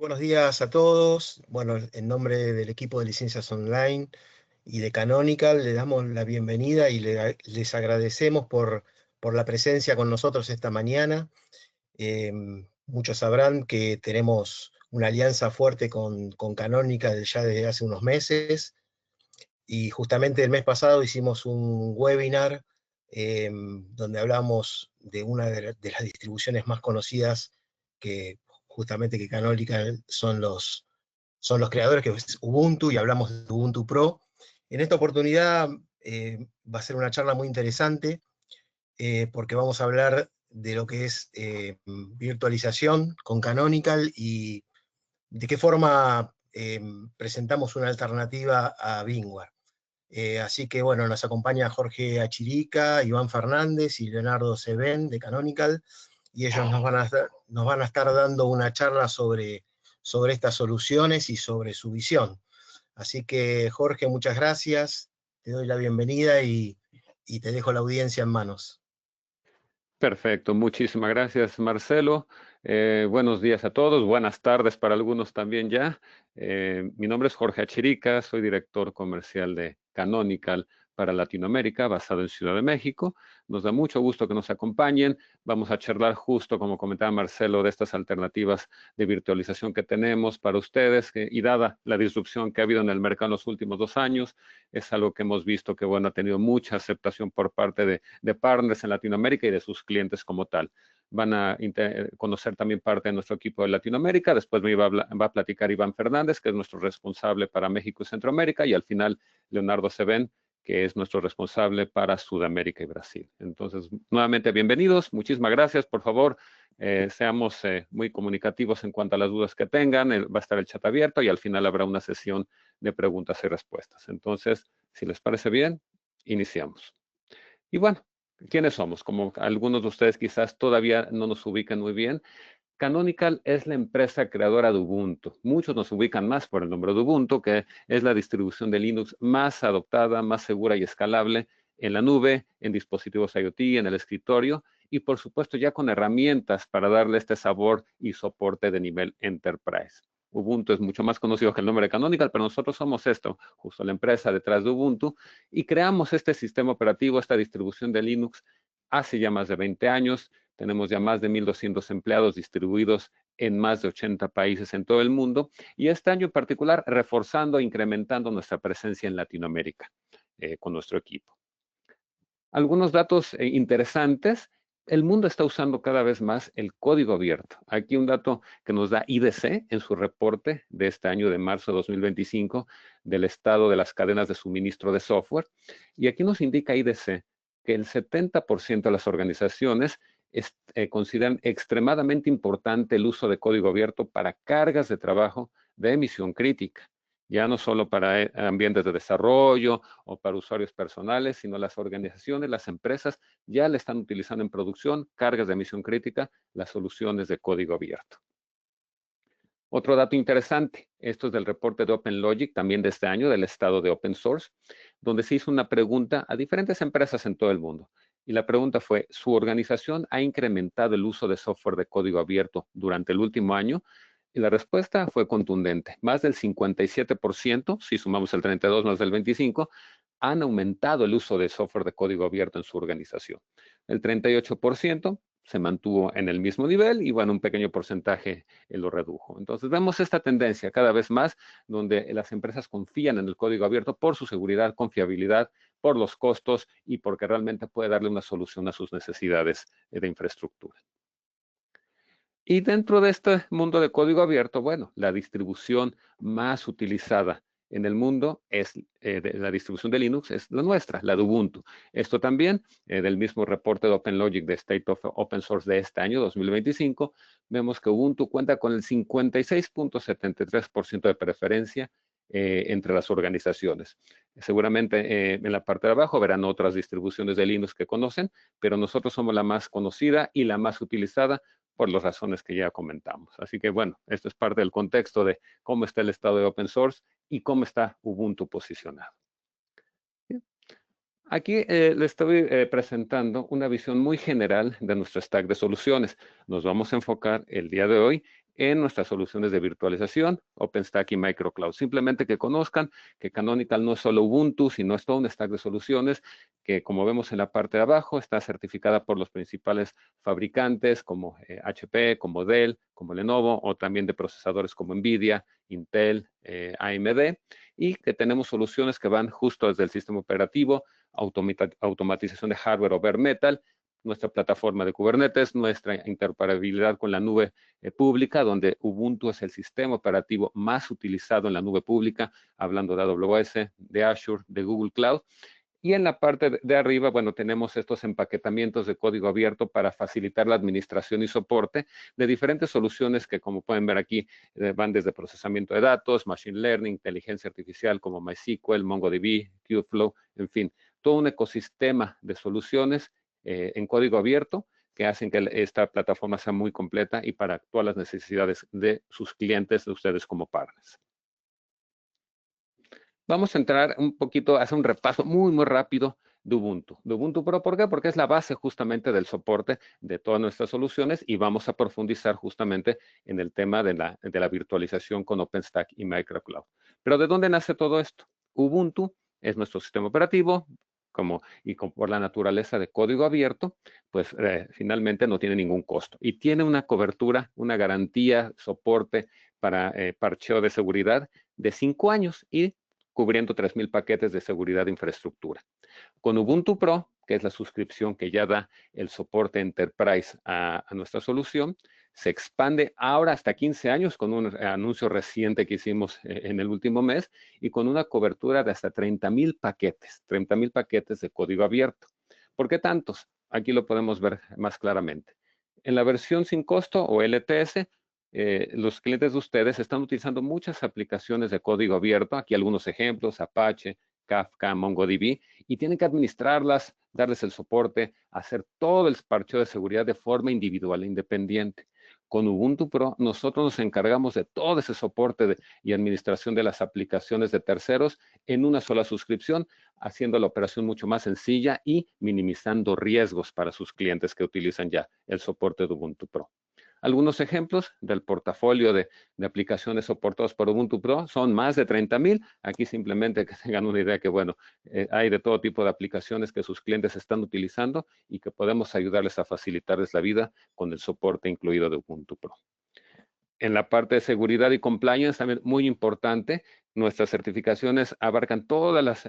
Buenos días a todos. Bueno, en nombre del equipo de licencias online y de Canonical, le damos la bienvenida y les agradecemos por la presencia con nosotros esta mañana. Muchos sabrán que tenemos una alianza fuerte con Canonical ya desde hace unos meses, y justamente el mes pasado hicimos un webinar donde hablamos de una de las distribuciones más conocidas que justamente que Canonical son los creadores, que es Ubuntu, y hablamos de Ubuntu Pro. En esta oportunidad va a ser una charla muy interesante, porque vamos a hablar de lo que es virtualización con Canonical y de qué forma presentamos una alternativa a VMware. Así que bueno, nos acompaña Jorge Achirica, Iván Fernández y Leonardo Sebén de Canonical, y ellos nos van a estar dando una charla sobre estas soluciones y sobre su visión. Así que Jorge, muchas gracias, te doy la bienvenida y te dejo la audiencia en manos. Perfecto, muchísimas gracias, Marcelo. Buenos días a todos, buenas tardes para algunos también ya. Mi nombre es Jorge Achirica, soy director comercial de Canonical para Latinoamérica, basado en Ciudad de México. Nos da mucho gusto que nos acompañen. Vamos a charlar justo, como comentaba Marcelo, de estas alternativas de virtualización que tenemos para ustedes, y dada la disrupción que ha habido en el mercado en los últimos 2 años, es algo que hemos visto que, bueno, ha tenido mucha aceptación por parte de partners en Latinoamérica y de sus clientes como tal. Van a conocer también parte de nuestro equipo de Latinoamérica. Después va a platicar Iván Fernández, que es nuestro responsable para México y Centroamérica, y al final Leonardo Sebén, que es nuestro responsable para Sudamérica y Brasil. Entonces, nuevamente, bienvenidos. Muchísimas gracias. Por favor, seamos muy comunicativos en cuanto a las dudas que tengan. Va a estar el chat abierto y al final habrá una sesión de preguntas y respuestas. Entonces, si les parece bien, iniciamos. Y bueno, ¿quiénes somos? Como algunos de ustedes quizás todavía no nos ubican muy bien, Canonical es la empresa creadora de Ubuntu. Muchos nos ubican más por el nombre de Ubuntu, que es la distribución de Linux más adoptada, más segura y escalable en la nube, en dispositivos IoT, en el escritorio, y por supuesto ya con herramientas para darle este sabor y soporte de nivel enterprise. Ubuntu es mucho más conocido que el nombre de Canonical, pero nosotros somos esto, justo la empresa detrás de Ubuntu, y creamos este sistema operativo, esta distribución de Linux hace ya más de 20 años. Tenemos ya más de 1,200 empleados distribuidos en más de 80 países en todo el mundo, y este año en particular reforzando e incrementando nuestra presencia en Latinoamérica con nuestro equipo. Algunos datos interesantes. El mundo está usando cada vez más el código abierto. Aquí un dato que nos da IDC en su reporte de este año de marzo de 2025 del estado de las cadenas de suministro de software. Y aquí nos indica IDC que el 70% de las organizaciones consideran extremadamente importante el uso de código abierto para cargas de trabajo de misión crítica. Ya no solo para ambientes de desarrollo o para usuarios personales, sino las organizaciones, las empresas ya le están utilizando en producción, cargas de misión crítica, las soluciones de código abierto. Otro dato interesante, esto es del reporte de OpenLogic, también de este año, del estado de Open Source, donde se hizo una pregunta a diferentes empresas en todo el mundo. Y la pregunta fue, ¿su organización ha incrementado el uso de software de código abierto durante el último año? Y la respuesta fue contundente. Más del 57%, si sumamos el 32 más del 25, han aumentado el uso de software de código abierto en su organización. El 38% se mantuvo en el mismo nivel y, bueno, un pequeño porcentaje lo redujo. Entonces, vemos esta tendencia cada vez más donde las empresas confían en el código abierto por su seguridad, confiabilidad, por los costos y porque realmente puede darle una solución a sus necesidades de infraestructura. Y dentro de este mundo de código abierto, bueno, la distribución más utilizada en el mundo es la distribución de Linux, es la nuestra, la de Ubuntu. Esto también, del mismo reporte de OpenLogic de State of Open Source de este año, 2025, vemos que Ubuntu cuenta con el 56.73% de preferencia entre las organizaciones. Seguramente en la parte de abajo verán otras distribuciones de Linux que conocen, pero nosotros somos la más conocida y la más utilizada por las razones que ya comentamos. Así que, bueno, esto es parte del contexto de cómo está el estado de Open Source y cómo está Ubuntu posicionado. Aquí le estoy presentando una visión muy general de nuestro stack de soluciones. Nos vamos a enfocar el día de hoy en nuestras soluciones de virtualización, OpenStack y Microcloud. Simplemente que conozcan que Canonical no es solo Ubuntu, sino es todo un stack de soluciones que, como vemos en la parte de abajo, está certificada por los principales fabricantes como HP, como Dell, como Lenovo, o también de procesadores como NVIDIA, Intel, AMD, y que tenemos soluciones que van justo desde el sistema operativo, automatización de hardware o bare metal, nuestra plataforma de Kubernetes, nuestra interoperabilidad con la nube pública, donde Ubuntu es el sistema operativo más utilizado en la nube pública, hablando de AWS, de Azure, de Google Cloud. Y en la parte de arriba, bueno, tenemos estos empaquetamientos de código abierto para facilitar la administración y soporte de diferentes soluciones que, como pueden ver aquí, van desde procesamiento de datos, machine learning, inteligencia artificial como MySQL, MongoDB, Kubeflow, en fin, todo un ecosistema de soluciones en código abierto que hacen que esta plataforma sea muy completa y para todas las necesidades de sus clientes, de ustedes como partners. Vamos a entrar un poquito, a hacer un repaso muy rápido de Ubuntu Pro. ¿Por qué? Porque es la base justamente del soporte de todas nuestras soluciones y vamos a profundizar justamente en el tema de la virtualización con OpenStack y Microcloud. Pero ¿de dónde nace todo esto? Ubuntu es nuestro sistema operativo, por la naturaleza de código abierto, pues finalmente no tiene ningún costo y tiene una cobertura, una garantía, soporte para parcheo de seguridad de 5 años y cubriendo 3,000 paquetes de seguridad de infraestructura. Con Ubuntu Pro, que es la suscripción que ya da el soporte Enterprise a nuestra solución, se expande ahora hasta 15 años con un anuncio reciente que hicimos en el último mes y con una cobertura de hasta 30,000 paquetes de código abierto. ¿Por qué tantos? Aquí lo podemos ver más claramente. En la versión sin costo o LTS, los clientes de ustedes están utilizando muchas aplicaciones de código abierto. Aquí algunos ejemplos, Apache, Kafka, MongoDB, y tienen que administrarlas, darles el soporte, hacer todo el parcheo de seguridad de forma individual e independiente. Con Ubuntu Pro, nosotros nos encargamos de todo ese soporte y administración de las aplicaciones de terceros en una sola suscripción, haciendo la operación mucho más sencilla y minimizando riesgos para sus clientes que utilizan ya el soporte de Ubuntu Pro. Algunos ejemplos del portafolio de aplicaciones soportadas por Ubuntu Pro son más de 30,000. Aquí simplemente que tengan una idea que, bueno, hay de todo tipo de aplicaciones que sus clientes están utilizando y que podemos ayudarles a facilitarles la vida con el soporte incluido de Ubuntu Pro. En la parte de seguridad y compliance, también muy importante, nuestras certificaciones abarcan todas las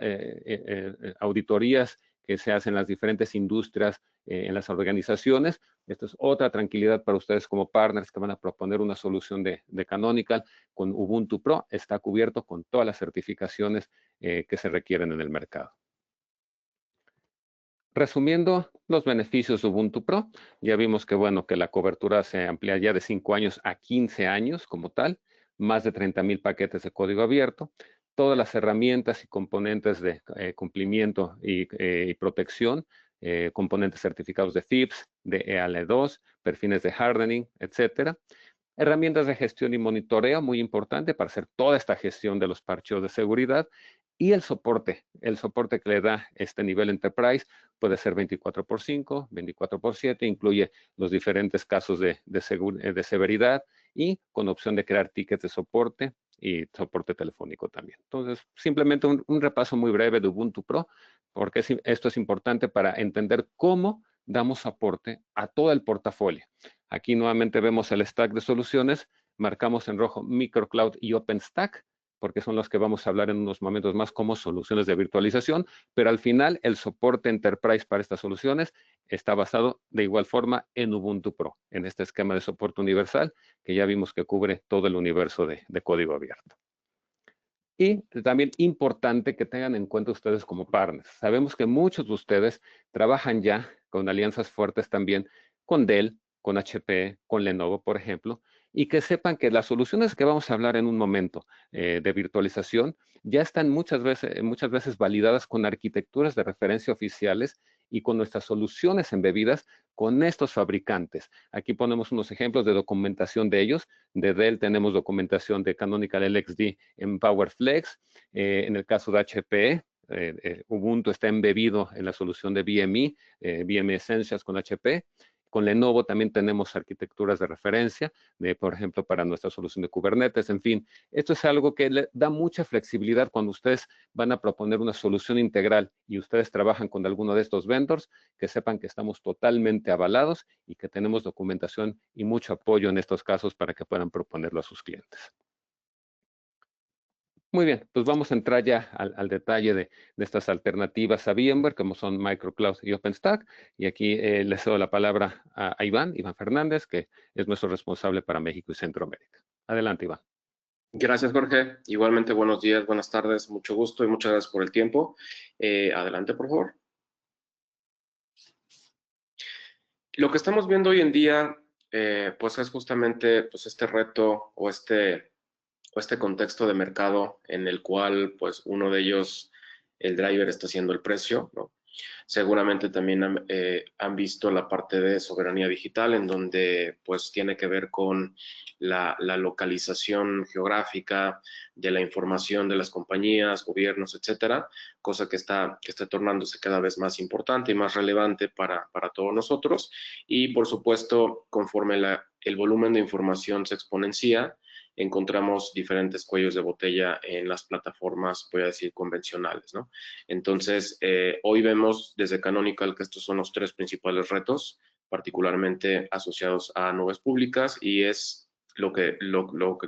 auditorías que se hacen en las diferentes industrias, en las organizaciones. Esto es otra tranquilidad para ustedes como partners que van a proponer una solución de Canonical con Ubuntu Pro. Está cubierto con todas las certificaciones que se requieren en el mercado. Resumiendo los beneficios de Ubuntu Pro, ya vimos que, bueno, que la cobertura se amplía ya de 5 años a 15 años como tal, más de 30,000 paquetes de código abierto, todas las herramientas y componentes de cumplimiento y protección, componentes certificados de FIPS, de EAL2, perfiles de hardening, etcétera. Herramientas de gestión y monitoreo, muy importante para hacer toda esta gestión de los parcheos de seguridad. Y el soporte que le da este nivel Enterprise puede ser 24/5, 24/7, incluye los diferentes casos de severidad y con opción de crear tickets de soporte y soporte telefónico también. Entonces, simplemente un repaso muy breve de Ubuntu Pro, porque esto es importante para entender cómo damos soporte a todo el portafolio. Aquí nuevamente vemos el stack de soluciones, marcamos en rojo Microcloud y OpenStack, porque son los que vamos a hablar en unos momentos más como soluciones de virtualización, pero al final el soporte Enterprise para estas soluciones está basado de igual forma en Ubuntu Pro, en este esquema de soporte universal que ya vimos que cubre todo el universo de código abierto. Y también importante que tengan en cuenta ustedes como partners. Sabemos que muchos de ustedes trabajan ya con alianzas fuertes también con Dell, con HP, con Lenovo, por ejemplo, y que sepan que las soluciones que vamos a hablar en un momento de virtualización ya están muchas veces validadas con arquitecturas de referencia oficiales y con nuestras soluciones embebidas con estos fabricantes. Aquí ponemos unos ejemplos de documentación de ellos. De Dell tenemos documentación de Canonical LXD en PowerFlex. En el caso de HP, Ubuntu está embebido en la solución de VME, VME Essentials con HP. Con Lenovo también tenemos arquitecturas de referencia, por ejemplo, para nuestra solución de Kubernetes. En fin, esto es algo que le da mucha flexibilidad cuando ustedes van a proponer una solución integral y ustedes trabajan con alguno de estos vendors, que sepan que estamos totalmente avalados y que tenemos documentación y mucho apoyo en estos casos para que puedan proponerlo a sus clientes. Muy bien, pues vamos a entrar ya al detalle de estas alternativas a VMware, como son Microcloud y OpenStack. Y aquí les doy la palabra a Iván Fernández, que es nuestro responsable para México y Centroamérica. Adelante, Iván. Gracias, Jorge. Igualmente, buenos días, buenas tardes, mucho gusto y muchas gracias por el tiempo. Adelante, por favor. Lo que estamos viendo hoy en día, pues es justamente pues, este reto o este contexto de mercado en el cual, pues, uno de ellos, el driver está siendo el precio, ¿no? Seguramente también han visto la parte de soberanía digital, en donde pues tiene que ver con la localización geográfica de la información de las compañías, gobiernos, etcétera, cosa que está tornándose cada vez más importante y más relevante para todos nosotros. Y por supuesto, conforme el volumen de información se exponencia, encontramos diferentes cuellos de botella en las plataformas, voy a decir, convencionales, ¿no? Entonces, hoy vemos desde Canonical que estos son los tres principales retos, particularmente asociados a nubes públicas, y es lo que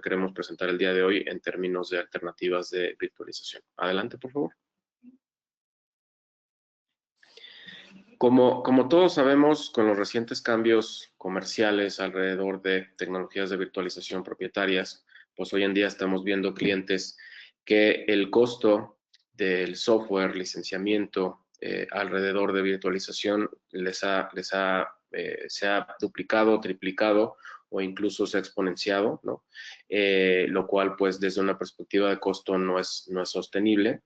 queremos presentar el día de hoy en términos de alternativas de virtualización. Adelante, por favor. Como todos sabemos, con los recientes cambios comerciales alrededor de tecnologías de virtualización propietarias, pues hoy en día estamos viendo clientes que el costo del software, licenciamiento alrededor de virtualización se ha duplicado, triplicado o incluso se ha exponenciado, ¿no? Lo cual, pues, desde una perspectiva de costo no es sostenible.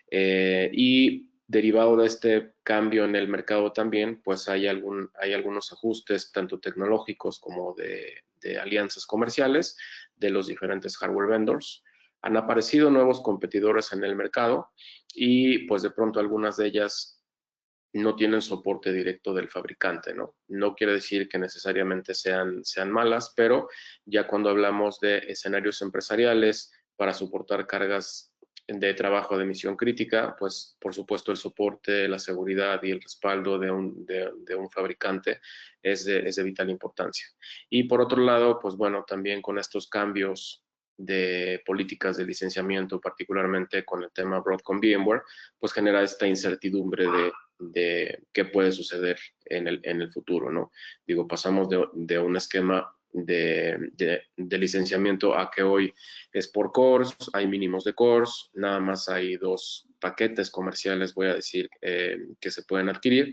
Y derivado de este cambio en el mercado también, pues hay algunos ajustes, tanto tecnológicos como de alianzas comerciales de los diferentes hardware vendors. Han aparecido nuevos competidores en el mercado y pues de pronto algunas de ellas no tienen soporte directo del fabricante, ¿no? No quiere decir que necesariamente sean malas, pero ya cuando hablamos de escenarios empresariales para soportar cargas de trabajo de misión crítica, pues por supuesto el soporte, la seguridad y el respaldo de un fabricante es de vital importancia. Y por otro lado, pues bueno, también con estos cambios de políticas de licenciamiento, particularmente con el tema Broadcom VMware, pues genera esta incertidumbre de qué puede suceder en el futuro, ¿no? Digo, pasamos de un esquema de licenciamiento a que hoy es por cores, hay mínimos de cores, nada más hay 2 paquetes comerciales, voy a decir, que se pueden adquirir,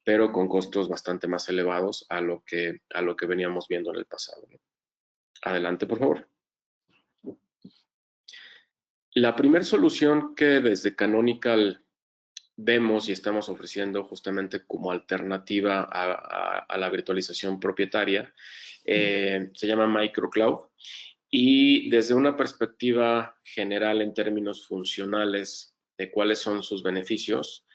pero con costos bastante más elevados a lo que veníamos viendo en el pasado, ¿no? Adelante, por favor. La primera solución que desde Canonical vemos y estamos ofreciendo justamente como alternativa a la virtualización propietaria se llama Microcloud, y desde una perspectiva general en términos funcionales de cuáles son sus beneficios,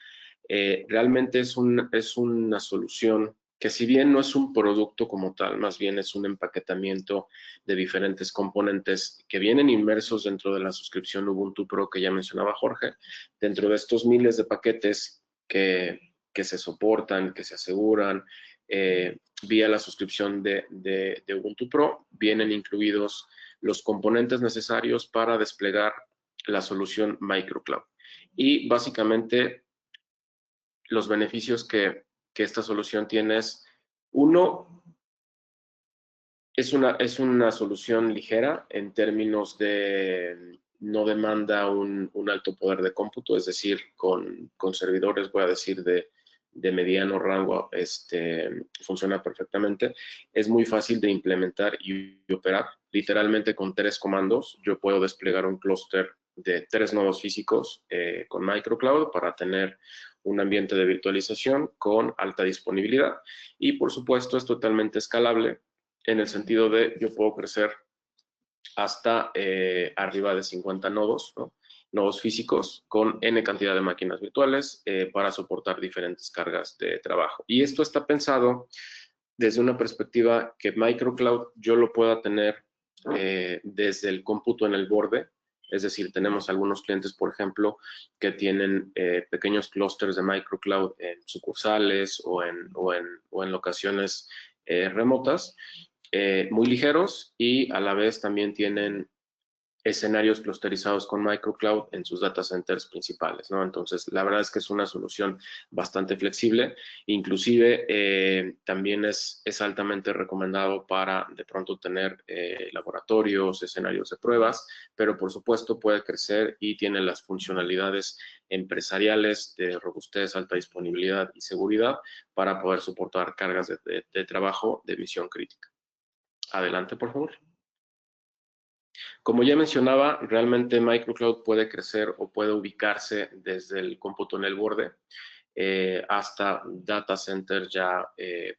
realmente es una solución que, si bien no es un producto como tal, más bien es un empaquetamiento de diferentes componentes que vienen inmersos dentro de la suscripción Ubuntu Pro que ya mencionaba Jorge. Dentro de estos miles de paquetes que se soportan, que se aseguran vía la suscripción de Ubuntu Pro, vienen incluidos los componentes necesarios para desplegar la solución Microcloud. Y básicamente los beneficios que esta solución tiene es, uno, es una solución ligera en términos de no demanda un alto poder de cómputo, es decir, con servidores, voy a decir, de mediano rango, funciona perfectamente. Es muy fácil de implementar y operar. Literalmente con 3 comandos yo puedo desplegar un clúster de 3 nodos físicos con Microcloud para tener un ambiente de virtualización con alta disponibilidad. Y por supuesto es totalmente escalable en el sentido de yo puedo crecer hasta arriba de 50 nodos, ¿no? Nodos físicos con N cantidad de máquinas virtuales para soportar diferentes cargas de trabajo. Y esto está pensado desde una perspectiva que microcloud yo lo pueda tener desde el cómputo en el borde. Es decir, tenemos algunos clientes, por ejemplo, que tienen pequeños clústeres de microcloud en sucursales o en locaciones remotas, muy ligeros, y a la vez también tienen escenarios clusterizados con microcloud en sus data centers principales, ¿no? Entonces, la verdad es que es una solución bastante flexible. Inclusive, también es altamente recomendado para de pronto tener laboratorios, escenarios de pruebas, pero por supuesto puede crecer y tiene las funcionalidades empresariales de robustez, alta disponibilidad y seguridad para poder soportar cargas de trabajo de misión crítica. Adelante, por favor. Como ya mencionaba, realmente microcloud puede crecer o puede ubicarse desde el cómputo en el borde hasta data centers ya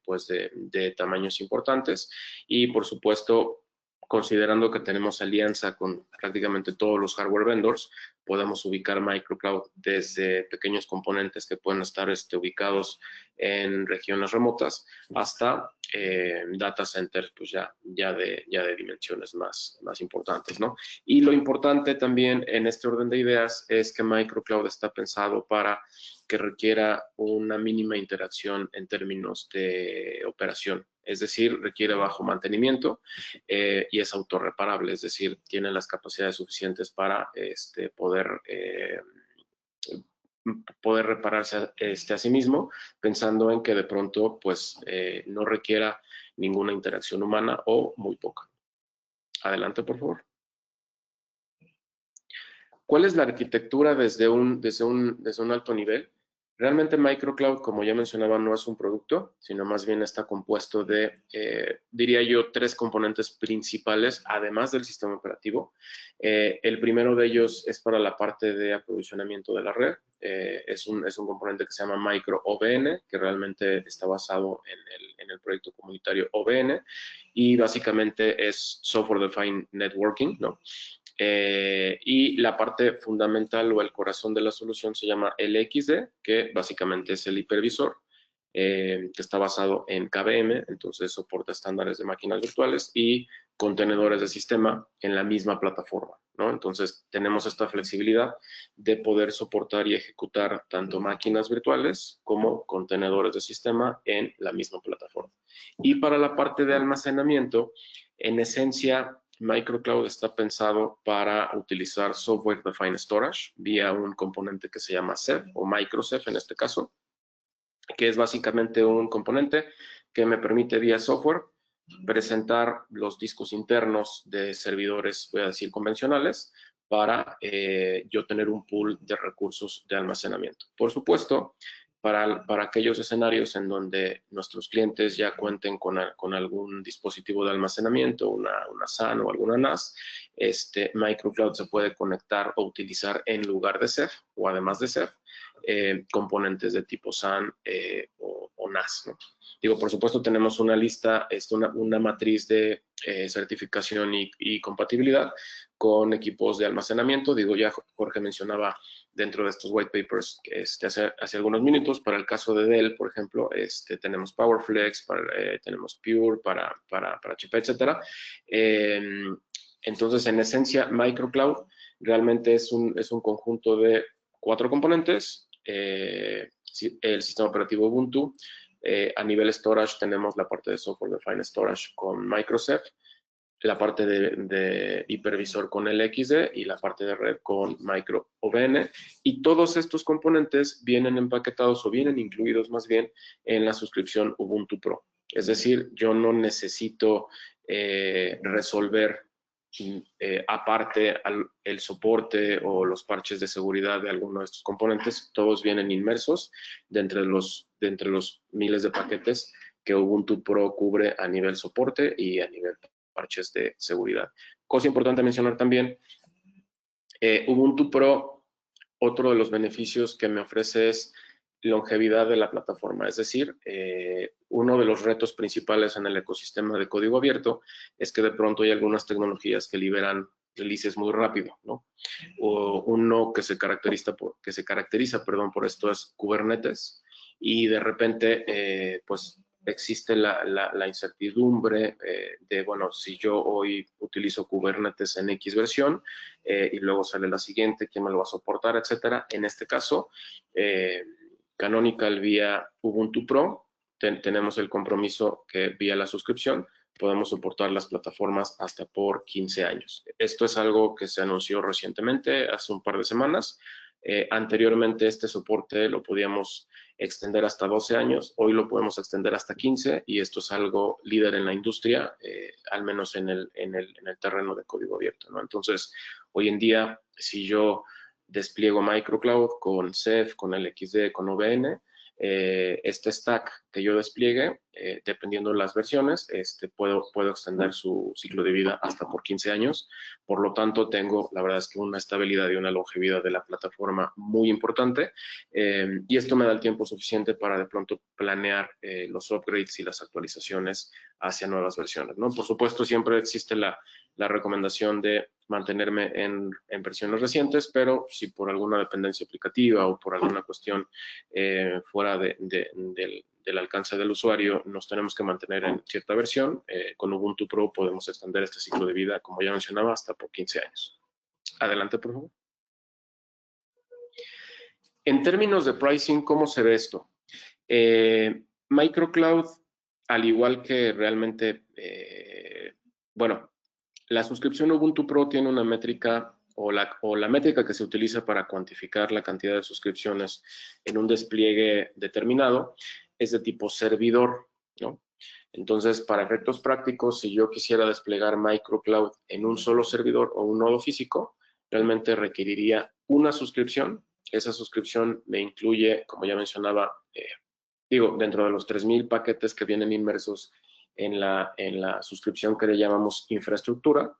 pues de tamaños importantes, y por supuesto, considerando que tenemos alianza con prácticamente todos los hardware vendors, podemos ubicar microcloud desde pequeños componentes que pueden estar ubicados en regiones remotas hasta data centers pues ya de dimensiones más importantes, ¿no? Y lo importante también en este orden de ideas es que microcloud está pensado para que requiera una mínima interacción en términos de operación. Es decir, requiere bajo mantenimiento y es autorreparable, es decir, tiene las capacidades suficientes para poder repararse a sí mismo, pensando en que de pronto pues no requiera ninguna interacción humana o muy poca. Adelante, por favor. ¿Cuál es la arquitectura desde un alto nivel? Realmente microcloud, como ya mencionaba, no es un producto, sino más bien está compuesto de, diría yo, 3 componentes principales, además del sistema operativo. El primero de ellos es para la parte de aprovisionamiento de la red. Es un componente que se llama Micro OVN, que realmente está basado en el proyecto comunitario OVN, y básicamente es Software Defined Networking, ¿no? Y la parte fundamental o el corazón de la solución se llama LXD, que básicamente es el hipervisor, que está basado en KVM, entonces soporta estándares de máquinas virtuales y contenedores de sistema en la misma plataforma, ¿no? Entonces tenemos esta flexibilidad de poder soportar y ejecutar tanto máquinas virtuales como contenedores de sistema en la misma plataforma. Y para la parte de almacenamiento, en esencia, microcloud está pensado para utilizar Software Defined Storage vía un componente que se llama Ceph o MicroCeph en este caso, que es básicamente un componente que me permite vía software presentar los discos internos de servidores, voy a decir, convencionales, para yo tener un pool de recursos de almacenamiento. Por supuesto, para aquellos escenarios en donde nuestros clientes ya cuenten con algún dispositivo de almacenamiento, una SAN o alguna NAS, microcloud se puede conectar o utilizar en lugar de Ceph o además de Ceph componentes de tipo SAN o NAS, ¿no? Digo, por supuesto, tenemos una lista, una matriz de certificación y compatibilidad con equipos de almacenamiento. Digo, ya Jorge mencionaba dentro de estos white papers hace algunos minutos, para el caso de Dell, por ejemplo, tenemos PowerFlex, tenemos Pure para HP, etcétera. Entonces, en esencia, microcloud realmente es un conjunto de 4 componentes. El sistema operativo Ubuntu. A nivel storage tenemos la parte de Software Defined Storage con MicroCeph, la parte de hipervisor con LXD y la parte de red con Micro OVN. Y todos estos componentes vienen empaquetados o vienen incluidos más bien en la suscripción Ubuntu Pro. Es decir, yo no necesito resolver aparte el soporte o los parches de seguridad de alguno de estos componentes. Todos vienen inmersos de entre los miles de paquetes que Ubuntu Pro cubre a nivel soporte y a nivel parches de seguridad. Cosa importante mencionar también, Ubuntu Pro, otro de los beneficios que me ofrece es longevidad de la plataforma. Es decir, uno de los retos principales en el ecosistema de código abierto es que de pronto hay algunas tecnologías que liberan releases muy rápido, ¿no? O uno que se caracteriza por esto es Kubernetes, y de repente, pues existe la incertidumbre de, bueno, si yo hoy utilizo Kubernetes en X versión y luego sale la siguiente, ¿quién me lo va a soportar, etcétera? En este caso, Canonical vía Ubuntu Pro, tenemos el compromiso que vía la suscripción podemos soportar las plataformas hasta por 15 años. Esto es algo que se anunció recientemente, hace un par de semanas. Anteriormente este soporte lo podíamos extender hasta 12 años, hoy lo podemos extender hasta 15 y esto es algo líder en la industria, al menos en el terreno de código abierto, ¿no? Entonces, hoy en día, si yo despliego Microcloud con Ceph, con LXD, con OVN, este stack que yo despliegue, dependiendo de las versiones, puedo extender su ciclo de vida hasta por 15 años. Por lo tanto, tengo, la verdad es que una estabilidad y una longevidad de la plataforma muy importante. Y esto me da el tiempo suficiente para de pronto planear los upgrades y las actualizaciones hacia nuevas versiones, ¿no? Por supuesto, siempre existe la recomendación de mantenerme en versiones recientes, pero si por alguna dependencia aplicativa o por alguna cuestión fuera del alcance del usuario nos tenemos que mantener en cierta versión, con Ubuntu Pro podemos extender este ciclo de vida, como ya mencionaba, hasta por 15 años. Adelante, por favor. En términos de pricing, ¿cómo se ve esto? Microcloud, al igual que realmente, bueno, la suscripción Ubuntu Pro tiene una métrica o la métrica que se utiliza para cuantificar la cantidad de suscripciones en un despliegue determinado es de tipo servidor, ¿no? Entonces, para efectos prácticos, si yo quisiera desplegar Microcloud en un solo servidor o un nodo físico, realmente requeriría una suscripción. Esa suscripción me incluye, como ya mencionaba, dentro de los 3,000 paquetes que vienen inmersos en la suscripción que le llamamos infraestructura,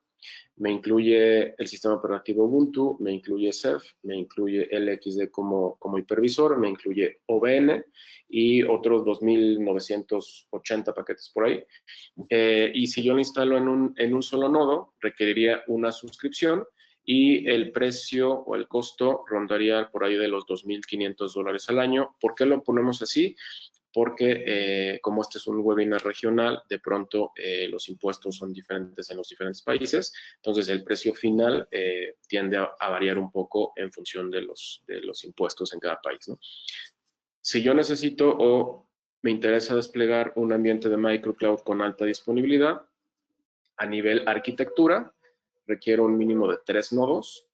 me incluye el sistema operativo Ubuntu, me incluye Ceph, me incluye LXD como hipervisor, me incluye OVN y otros 2,980 paquetes por ahí. Y si yo lo instalo en un solo nodo, requeriría una suscripción y el precio o el costo rondaría por ahí de los $2,500 al año. ¿Por qué lo ponemos así? Porque como este es un webinar regional, de pronto los impuestos son diferentes en los diferentes países, entonces el precio final tiende a variar un poco en función de los impuestos en cada país, ¿no? Si yo necesito o me interesa desplegar un ambiente de microcloud con alta disponibilidad, a nivel arquitectura, requiero un mínimo de 3 nodos,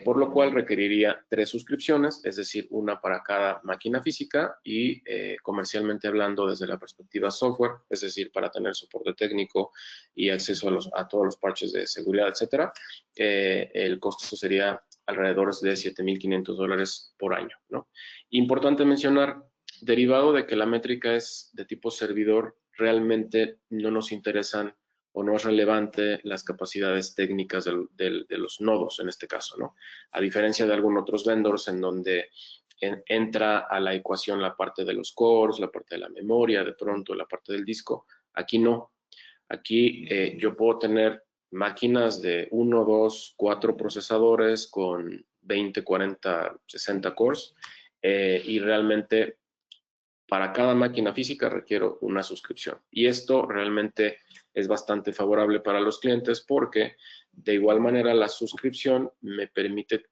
por lo cual requeriría 3 suscripciones, es decir, una para cada máquina física y comercialmente hablando desde la perspectiva software, es decir, para tener soporte técnico y acceso a todos los parches de seguridad, etcétera, el costo sería alrededor de $7,500 por año, ¿no? Importante mencionar, derivado de que la métrica es de tipo servidor, realmente no nos interesan o no es relevante las capacidades técnicas de los nodos en este caso, ¿no? A diferencia de algunos otros vendors en donde entra a la ecuación la parte de los cores, la parte de la memoria, de pronto la parte del disco, aquí no. Aquí yo puedo tener máquinas de 1, 2, 4 procesadores con 20, 40, 60 cores y realmente para cada máquina física requiero una suscripción. Y esto realmente es bastante favorable para los clientes porque de igual manera la suscripción me permite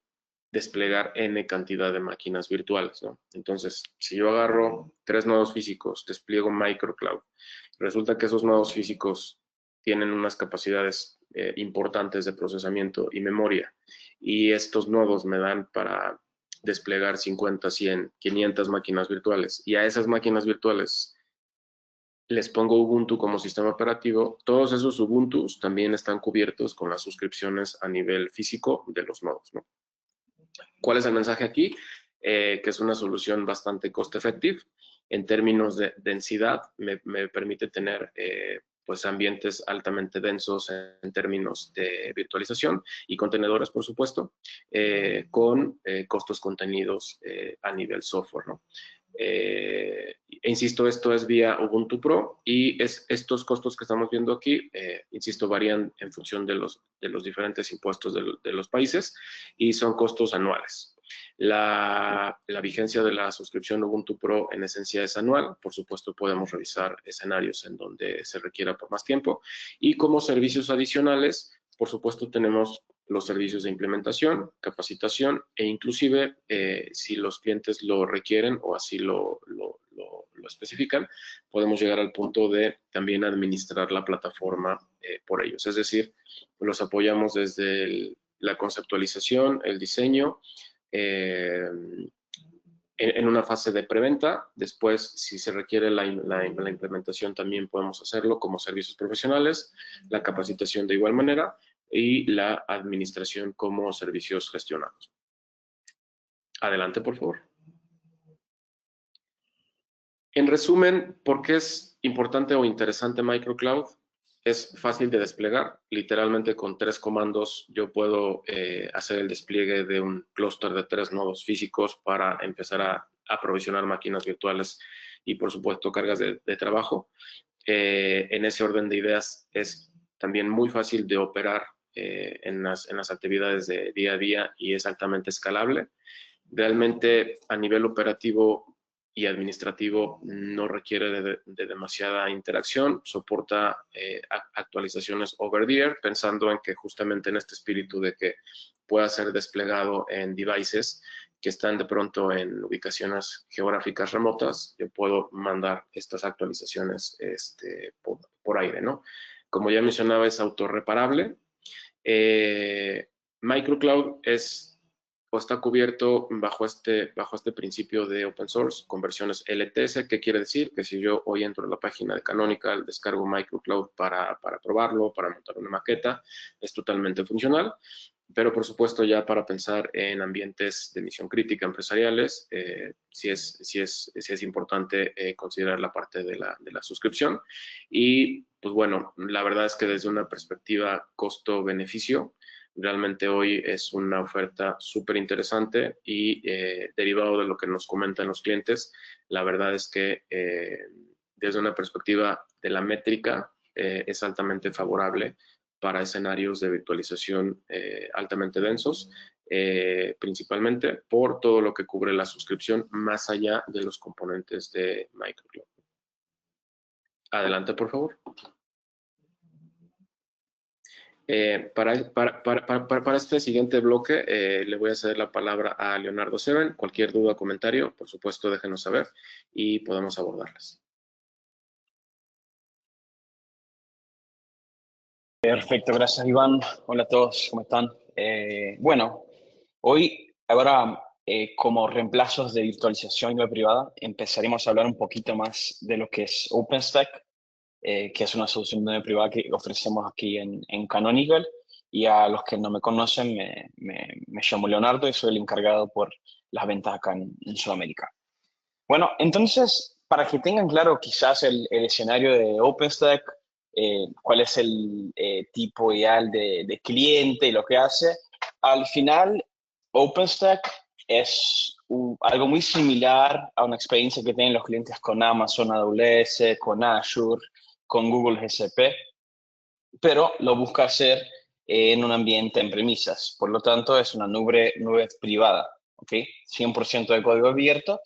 desplegar N cantidad de máquinas virtuales, ¿no? Entonces, si yo agarro 3 nodos físicos, despliego Microcloud, resulta que esos nodos físicos tienen unas capacidades importantes de procesamiento y memoria, y estos nodos me dan para desplegar 50, 100, 500 máquinas virtuales, y a esas máquinas virtuales les pongo Ubuntu como sistema operativo. Todos esos Ubuntus también están cubiertos con las suscripciones a nivel físico de los nodos, ¿no? ¿Cuál es el mensaje aquí? Que es una solución bastante cost effective. En términos de densidad, me permite tener pues ambientes altamente densos en términos de virtualización y contenedores, por supuesto, con costos contenidos a nivel software, ¿no? Insisto, esto es vía Ubuntu Pro y estos costos que estamos viendo aquí, insisto, varían en función de los diferentes impuestos de los países y son costos anuales. La vigencia de la suscripción Ubuntu Pro en esencia es anual. Por supuesto, podemos revisar escenarios en donde se requiera por más tiempo. Y como servicios adicionales, por supuesto, tenemos los servicios de implementación, capacitación e inclusive, si los clientes lo requieren o así lo especifican, podemos llegar al punto de también administrar la plataforma por ellos. Es decir, los apoyamos desde la conceptualización, el diseño, en una fase de preventa. Después, si se requiere la implementación, también podemos hacerlo como servicios profesionales, la capacitación de igual manera y la administración como servicios gestionados. Adelante, por favor. En resumen, ¿por qué es importante o interesante MicroCloud? Es fácil de desplegar. Literalmente con 3 comandos yo puedo hacer el despliegue de un clúster de 3 nodos físicos para empezar a aprovisionar máquinas virtuales y, por supuesto, cargas de trabajo. En ese orden de ideas es también muy fácil de operar en las actividades de día a día y es altamente escalable. Realmente a nivel operativo y administrativo no requiere de demasiada interacción, soporta actualizaciones over the air, pensando en que justamente en este espíritu de que pueda ser desplegado en devices que están de pronto en ubicaciones geográficas remotas, yo puedo mandar estas actualizaciones por aire, ¿no? Como ya mencionaba, es autorreparable. MicroCloud está cubierto bajo este principio de open source con versiones LTS. ¿Qué quiere decir? Que si yo hoy entro a la página de Canonical, descargo MicroCloud para probarlo, para montar una maqueta, es totalmente funcional. Pero por supuesto ya para pensar en ambientes de misión crítica empresariales, sí es importante considerar la parte de la suscripción. Y pues bueno, la verdad es que desde una perspectiva costo-beneficio, realmente hoy es una oferta súper interesante y derivado de lo que nos comentan los clientes, la verdad es que desde una perspectiva de la métrica es altamente favorable para escenarios de virtualización altamente densos, principalmente por todo lo que cubre la suscripción más allá de los componentes de MicroCloud. Adelante, por favor. Para este siguiente bloque le voy a ceder la palabra a Leonardo Seven. Cualquier duda o comentario, por supuesto, déjenos saber y podemos abordarlas. Perfecto, gracias Iván. Hola a todos, ¿cómo están? Bueno, hoy, ahora como reemplazos de virtualización y web privada, empezaremos a hablar un poquito más de lo que es OpenStack, que es una solución de web privada que ofrecemos aquí en Canonical. Y a los que no me conocen, me llamo Leonardo y soy el encargado por las ventas acá en Sudamérica. Bueno, entonces, para que tengan claro quizás el escenario de OpenStack, cuál es el tipo ideal de cliente y lo que hace, al final OpenStack es algo muy similar a una experiencia que tienen los clientes con Amazon AWS, con Azure, con Google GCP, pero lo busca hacer en un ambiente en premisas. Por lo tanto, es una nube privada, ¿ok? 100% de código abierto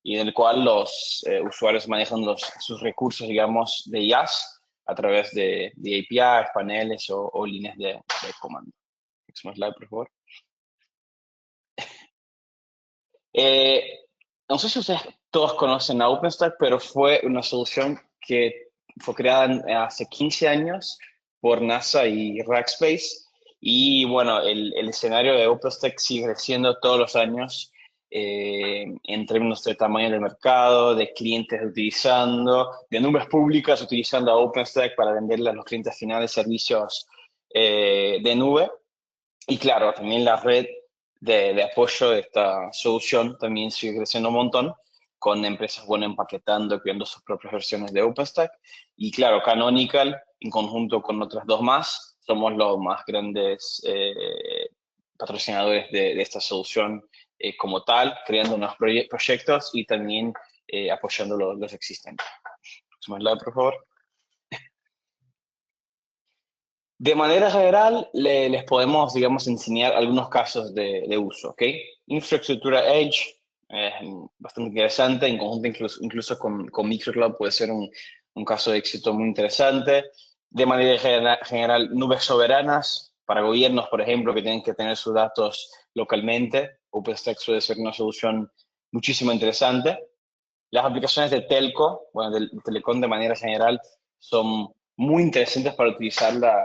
y en el cual los usuarios manejan sus recursos, digamos, de IaaS a través de APIs, paneles o líneas de comando. Próximo slide, por favor. No sé si ustedes todos conocen a OpenStack, pero fue una solución que fue creada hace 15 años por NASA y Rackspace. Y bueno, el escenario de OpenStack sigue creciendo todos los años en términos de tamaño del mercado, de clientes utilizando, de nubes públicas utilizando a OpenStack para venderle a los clientes finales servicios de nube. Y claro, también la red de apoyo de esta solución también sigue creciendo un montón, con empresas, bueno, empaquetando, creando sus propias versiones de OpenStack. Y claro, Canonical, en conjunto con otras 2 más, somos los más grandes patrocinadores de esta solución como tal, creando nuevos proyectos y también apoyando los existentes. Próximo slide, por favor. De manera general, les podemos, digamos, enseñar algunos casos de uso, ¿ok? Infraestructura Edge es bastante interesante, en conjunto incluso con Microcloud puede ser un caso de éxito muy interesante. De manera general, nubes soberanas para gobiernos, por ejemplo, que tienen que tener sus datos localmente. OpenStack suele ser una solución muchísimo interesante. Las aplicaciones de telco, bueno, de telecom de manera general, son muy interesantes para utilizarla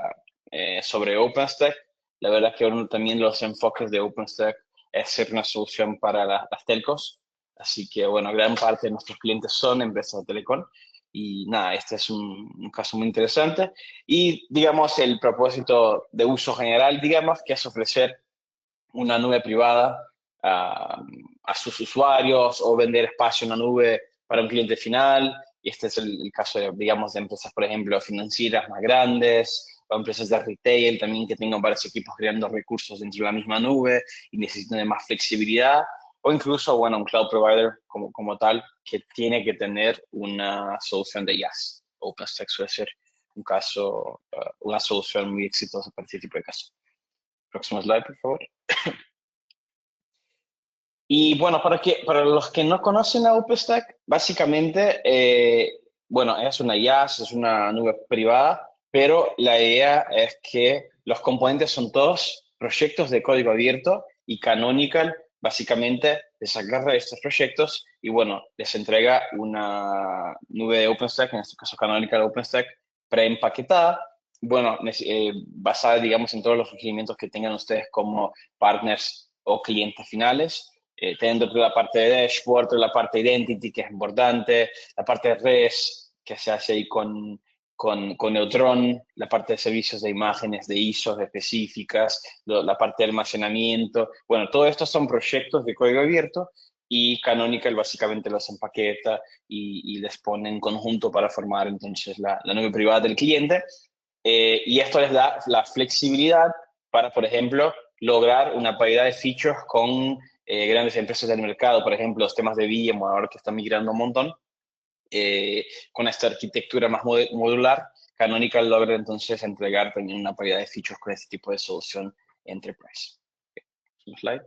sobre OpenStack. La verdad es que uno también los enfoques de OpenStack es ser una solución para las telcos. Así que, bueno, gran parte de nuestros clientes son empresas de telecom. Y nada, este es un caso muy interesante. Y, digamos, el propósito de uso general, digamos, que es ofrecer una nube privada a sus usuarios o vender espacio en una nube para un cliente final. Y este es el caso, digamos, de empresas, por ejemplo, financieras más grandes o empresas de retail también que tengan varios equipos creando recursos dentro de la misma nube y necesitan de más flexibilidad. O incluso, bueno, un cloud provider como tal que tiene que tener una solución de IaaS. OpenStack suele ser un caso, una solución muy exitosa para este tipo de casos. Próximo slide, por favor. Y bueno, para los que no conocen a OpenStack, básicamente, bueno, es una IaaS, es una nube privada, pero la idea es que los componentes son todos proyectos de código abierto y Canonical básicamente les agarra estos proyectos y bueno, les entrega una nube de OpenStack, en este caso Canonical OpenStack, preempaquetada, bueno, basada, digamos, en todos los requerimientos que tengan ustedes como partners o clientes finales. Teniendo toda la parte de dashboard, toda la parte de identity, que es importante, la parte de REST, que se hace ahí con Neutron, la parte de servicios de imágenes, de ISOs específicas, la parte de almacenamiento. Bueno, todo esto son proyectos de código abierto y Canonical básicamente los empaqueta y les pone en conjunto para formar entonces la nube privada del cliente. Y esto les da la flexibilidad para, por ejemplo, lograr una paridad de features con grandes empresas del mercado, por ejemplo, los temas de VMware ahora que están migrando un montón, con esta arquitectura más modular, Canonical logra entonces entregar también una paridad de features con este tipo de solución enterprise. Okay. Slide.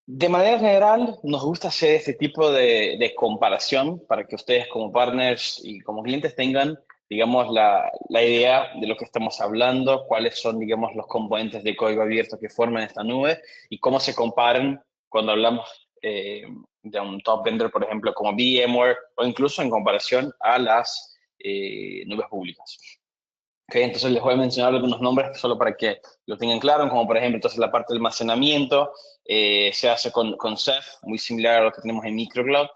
De manera general, nos gusta hacer este tipo de comparación para que ustedes como partners y como clientes tengan, digamos, la idea de lo que estamos hablando, cuáles son, digamos, los componentes de código abierto que forman esta nube y cómo se comparan cuando hablamos de un top vendor, por ejemplo, como VMware, o incluso en comparación a las nubes públicas. Okay, entonces les voy a mencionar algunos nombres solo para que lo tengan claro, como por ejemplo entonces la parte de almacenamiento se hace con Ceph, muy similar a lo que tenemos en Microcloud.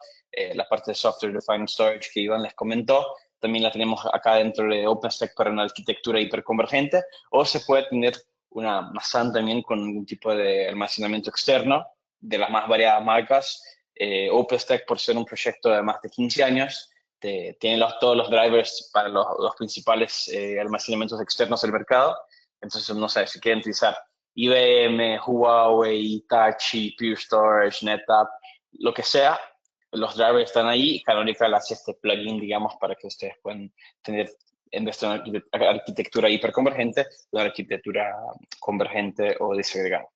La parte de Software Defined Storage que Iván les comentó, también la tenemos acá dentro de OpenStack para una arquitectura hiperconvergente, o se puede tener una SAN también con un tipo de almacenamiento externo de las más variadas marcas. OpenStack, por ser un proyecto de más de 15 años, tienen todos los drivers para los principales almacenamientos externos del mercado. Entonces, no sé, si quieren utilizar IBM, Huawei, Hitachi, Pure Storage, NetApp, lo que sea, los drivers están ahí y Canonical hace este plugin, digamos, para que ustedes puedan tener, en vez de una arquitectura hiperconvergente, una arquitectura convergente o desagregada.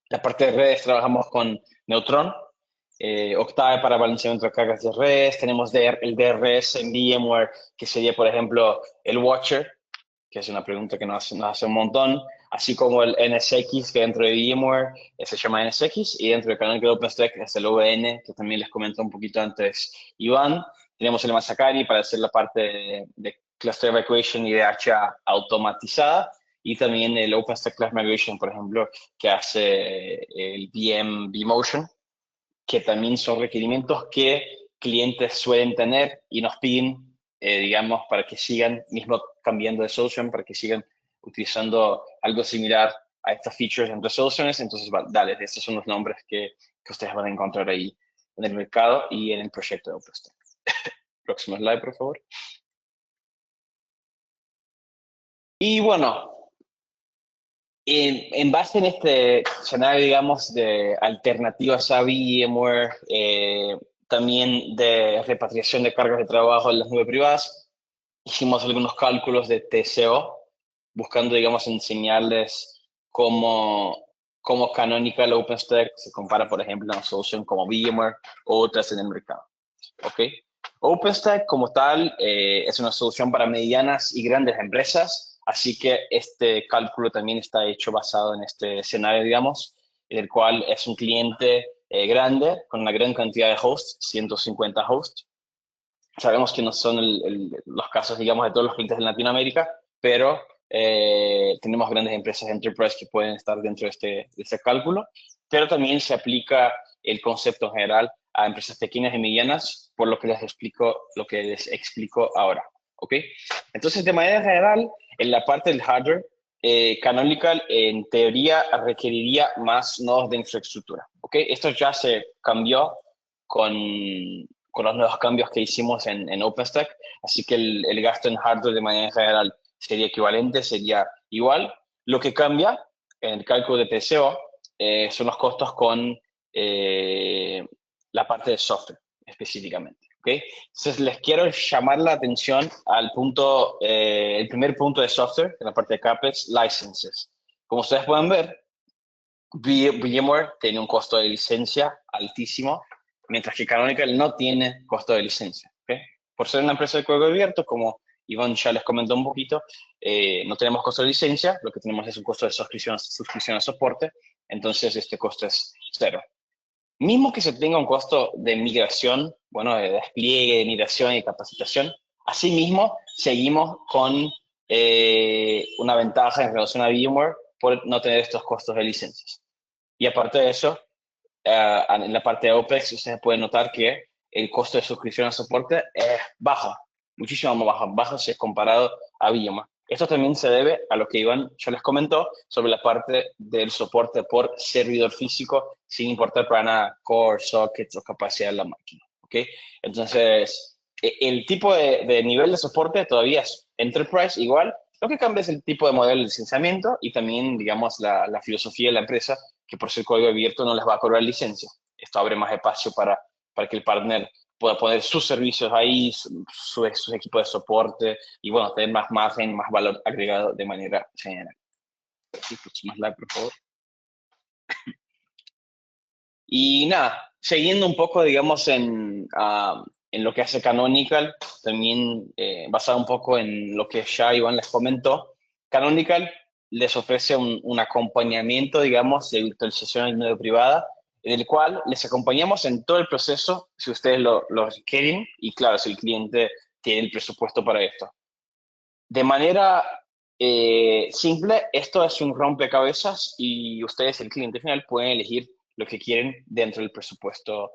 La parte de redes trabajamos con Neutron, Octave para balanceamiento de cargas de redes, tenemos el DRS en VMware, que sería, por ejemplo, el Watcher, que es una pregunta que nos hace un montón, así como el NSX, que dentro de VMware se llama NSX, y dentro de Canonical OpenStack es el OVN, que también les comenté un poquito antes Iván. Tenemos el Masakari para hacer la parte de Cluster Evacuation y de DHA automatizada, y también el OpenStack Class Migration, por ejemplo, que hace el VM vMotion, que también son requerimientos que clientes suelen tener y nos piden, digamos, para que sigan mismo cambiando de solución, para que sigan utilizando algo similar a estas features entre soluciones. Entonces, dale, estos son los nombres que ustedes van a encontrar ahí en el mercado y en el proyecto de OpenStack. Próximo slide, por favor. Y bueno, en base en este escenario, digamos, de alternativas a VMware, también de repatriación de cargas de trabajo en las nubes privadas, hicimos algunos cálculos de TCO, buscando, digamos, enseñarles cómo Canonical OpenStack se compara, por ejemplo, a una solución como VMware o otras en el mercado. ¿Ok? OpenStack como tal es una solución para medianas y grandes empresas, así que este cálculo también está hecho basado en este escenario, digamos, en el cual es un cliente grande con una gran cantidad de hosts, 150 hosts. Sabemos que no son los casos, digamos, de todos los clientes en Latinoamérica, pero tenemos grandes empresas enterprise que pueden estar dentro de este cálculo, pero también se aplica el concepto en general a empresas pequeñas y medianas, por lo que les explico ahora, ¿ok? Entonces, de manera general, en la parte del hardware, Canonical en teoría requeriría más nodos de infraestructura, ¿ok? Esto ya se cambió con los nuevos cambios que hicimos en OpenStack, así que el gasto en hardware de manera general sería equivalente, sería igual. Lo que cambia en el cálculo de TCO son los costos con la parte de software específicamente. ¿Okay? Entonces les quiero llamar la atención al punto, el primer punto de software, en la parte de CAPEX, licenses. Como ustedes pueden ver, VMware tiene un costo de licencia altísimo, mientras que Canonical no tiene costo de licencia. ¿Okay? Por ser una empresa de código abierto, como Iván ya les comentó un poquito, no tenemos costo de licencia, lo que tenemos es un costo de suscripción a soporte, entonces este costo es cero. Mismo que se tenga un costo de migración, bueno, de despliegue, de migración y capacitación, asimismo seguimos con una ventaja en relación a VMware por no tener estos costos de licencias. Y aparte de eso, en la parte de OPEX, ustedes pueden notar que el costo de suscripción a soporte es bajo, muchísimo más bajo si es comparado a VMware. Esto también se debe a lo que Iván ya les comentó sobre la parte del soporte por servidor físico, sin importar para nada core, sockets o capacidad de la máquina. ¿Okay? Entonces, el tipo de nivel de soporte todavía es Enterprise igual. Lo que cambia es el tipo de modelo de licenciamiento y también, digamos, la filosofía de la empresa, que por ser código abierto no les va a cobrar licencia. Esto abre más espacio para que el partner pueda poner sus servicios ahí, sus equipos de soporte y, bueno, tener más margen, más valor agregado de manera general. Próxima slide, por favor. Y nada, siguiendo un poco, digamos, en lo que hace Canonical, también basado un poco en lo que ya Iván les comentó, Canonical les ofrece un acompañamiento, digamos, de virtualización en nube privada, en el cual les acompañamos en todo el proceso, si ustedes lo requieren, y claro, si el cliente tiene el presupuesto para esto. De manera simple, esto es un rompecabezas y ustedes, el cliente final, pueden elegir lo que quieren dentro del presupuesto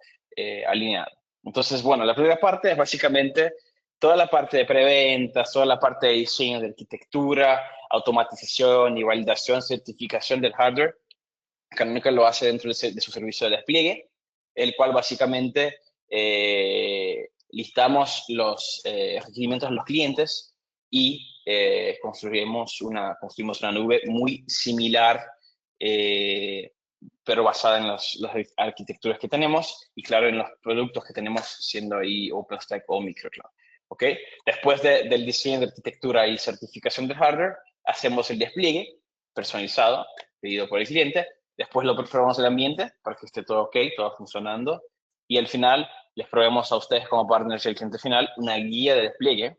alineado. Entonces, bueno, la primera parte es básicamente toda la parte de preventas, toda la parte de diseño de arquitectura, automatización y validación, certificación del hardware. Canonical lo hace dentro de su servicio de despliegue, el cual básicamente listamos los requerimientos de los clientes y construimos una nube muy similar, pero basada en las arquitecturas que tenemos y, claro, en los productos que tenemos, siendo ahí OpenStack o Microcloud. ¿Okay? Después del diseño de arquitectura y certificación de hardware, hacemos el despliegue personalizado, pedido por el cliente. Después lo probamos el ambiente para que esté todo ok, todo funcionando. Y al final les proveemos a ustedes como partners y al cliente final una guía de despliegue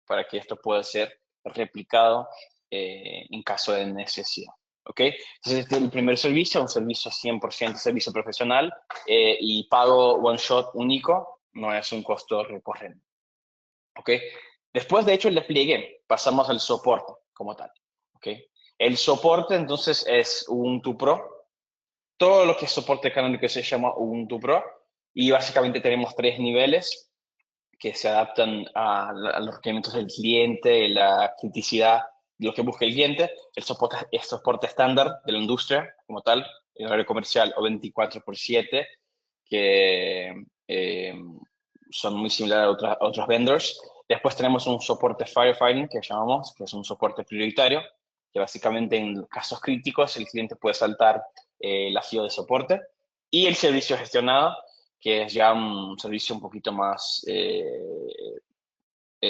para que esto pueda ser replicado en caso de necesidad. ¿Ok? Entonces, este es el primer servicio, un servicio 100% servicio profesional y pago one shot único, no es un costo recurrente. ¿Ok? Después, de hecho, el despliegue, pasamos al soporte como tal. ¿Ok? El soporte, entonces, es Ubuntu Pro. Todo lo que es soporte canónico se llama Ubuntu Pro y básicamente tenemos 3 niveles que se adaptan a los requerimientos del cliente, la criticidad de lo que busca el cliente. El soporte es soporte estándar de la industria como tal, el horario comercial o 24/7, que son muy similares a otros vendors. Después tenemos un soporte firefighting, que llamamos, que es un soporte prioritario, que básicamente en casos críticos el cliente puede saltar la fila de soporte. Y el servicio gestionado, que es ya un servicio un poquito más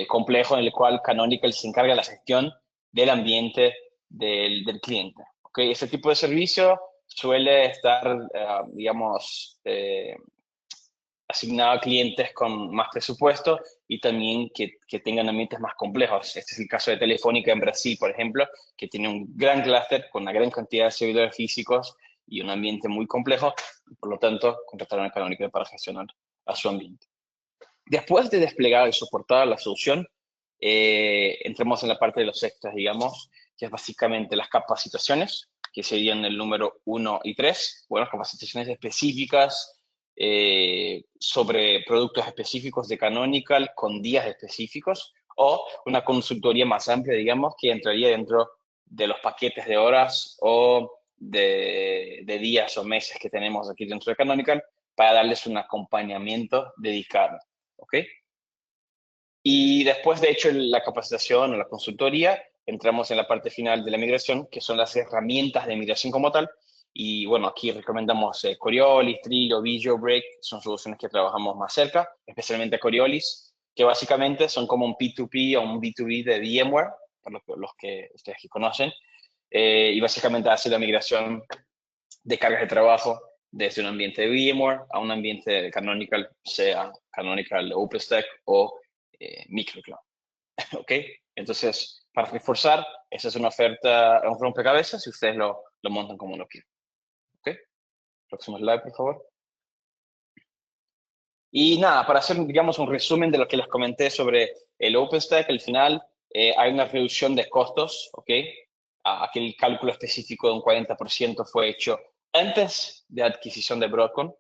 complejo en el cual Canonical se encarga de la gestión del ambiente del cliente. ¿Okay? Este tipo de servicio suele estar, digamos, asignado a clientes con más presupuesto y también que tengan ambientes más complejos. Este es el caso de Telefónica en Brasil, por ejemplo, que tiene un gran clúster con una gran cantidad de servidores físicos y un ambiente muy complejo, y por lo tanto, contrataron a Canonical para gestionar a su ambiente. Después de desplegar y soportar la solución, entramos en la parte de los extras, digamos, que es básicamente las capacitaciones, que serían el número 1 y 3. Bueno, capacitaciones específicas sobre productos específicos de Canonical con días específicos, o una consultoría más amplia, digamos, que entraría dentro de los paquetes de horas o de días o meses que tenemos aquí dentro de Canonical para darles un acompañamiento dedicado. ¿Ok? Y después de hecho la capacitación o la consultoría, entramos en la parte final de la migración, que son las herramientas de migración como tal. Y bueno, aquí recomendamos Coriolis, Trello, VideoBreak, son soluciones que trabajamos más cerca, especialmente Coriolis, que básicamente son como un P2P o un B2B de VMware, para los que ustedes que conocen, y básicamente hace la migración de cargas de trabajo desde un ambiente de VMware a un ambiente de Canonical, sea Canonical OpenStack o Microcloud. ¿Ok? Entonces, para reforzar, esa es una oferta, un rompecabezas, si ustedes lo montan como lo quieren. ¿Ok? Próximo slide, por favor. Y nada, para hacer, digamos, un resumen de lo que les comenté sobre el OpenStack, al final hay una reducción de costos, ¿ok? Aquel cálculo específico de un 40% fue hecho antes de adquisición de Broadcom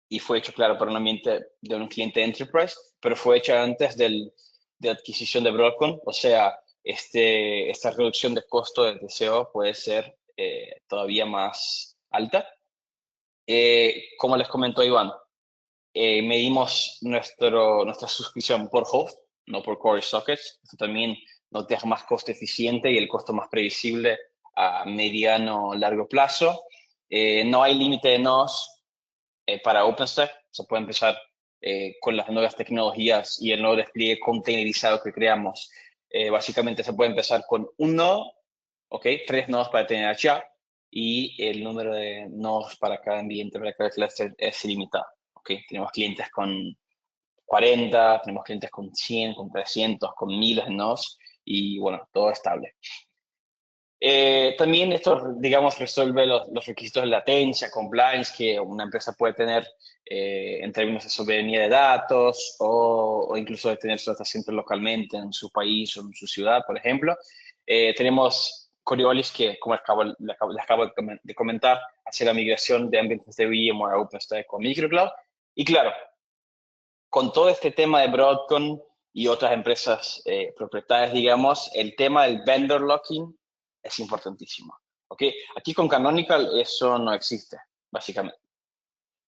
y fue hecho, claro, para un ambiente de un cliente enterprise, pero fue hecho antes de adquisición de Broadcom, o sea, esta reducción de costo de TCO puede ser todavía más alta. Como les comentó Iván, medimos nuestra suscripción por host, no por core sockets. Esto también nos deja más costo eficiente y el costo más previsible a mediano o largo plazo. No hay límite de nodos para OpenStack. Se puede empezar con las nuevas tecnologías y el nuevo despliegue containerizado que creamos. Básicamente se puede empezar con un nodo, ¿ok? 3 nodos para tener allá, y el número de nodos para cada ambiente, para cada cluster es ilimitado. ¿Okay? Tenemos clientes con 40, tenemos clientes con 100, con 300, con miles de nodos, y bueno, todo estable. También esto, digamos, resuelve los requisitos de latencia, compliance que una empresa puede tener en términos de soberanía de datos o incluso de tener su data center localmente en su país o en su ciudad, por ejemplo. Tenemos Coriolis que, como les acabo de comentar, hace la migración de ambientes de VMware a OpenStack con Microcloud. Y claro, con todo este tema de Broadcom y otras empresas propietarias, digamos, el tema del vendor locking es importantísimo. ¿Okay? Aquí con Canonical eso no existe, básicamente.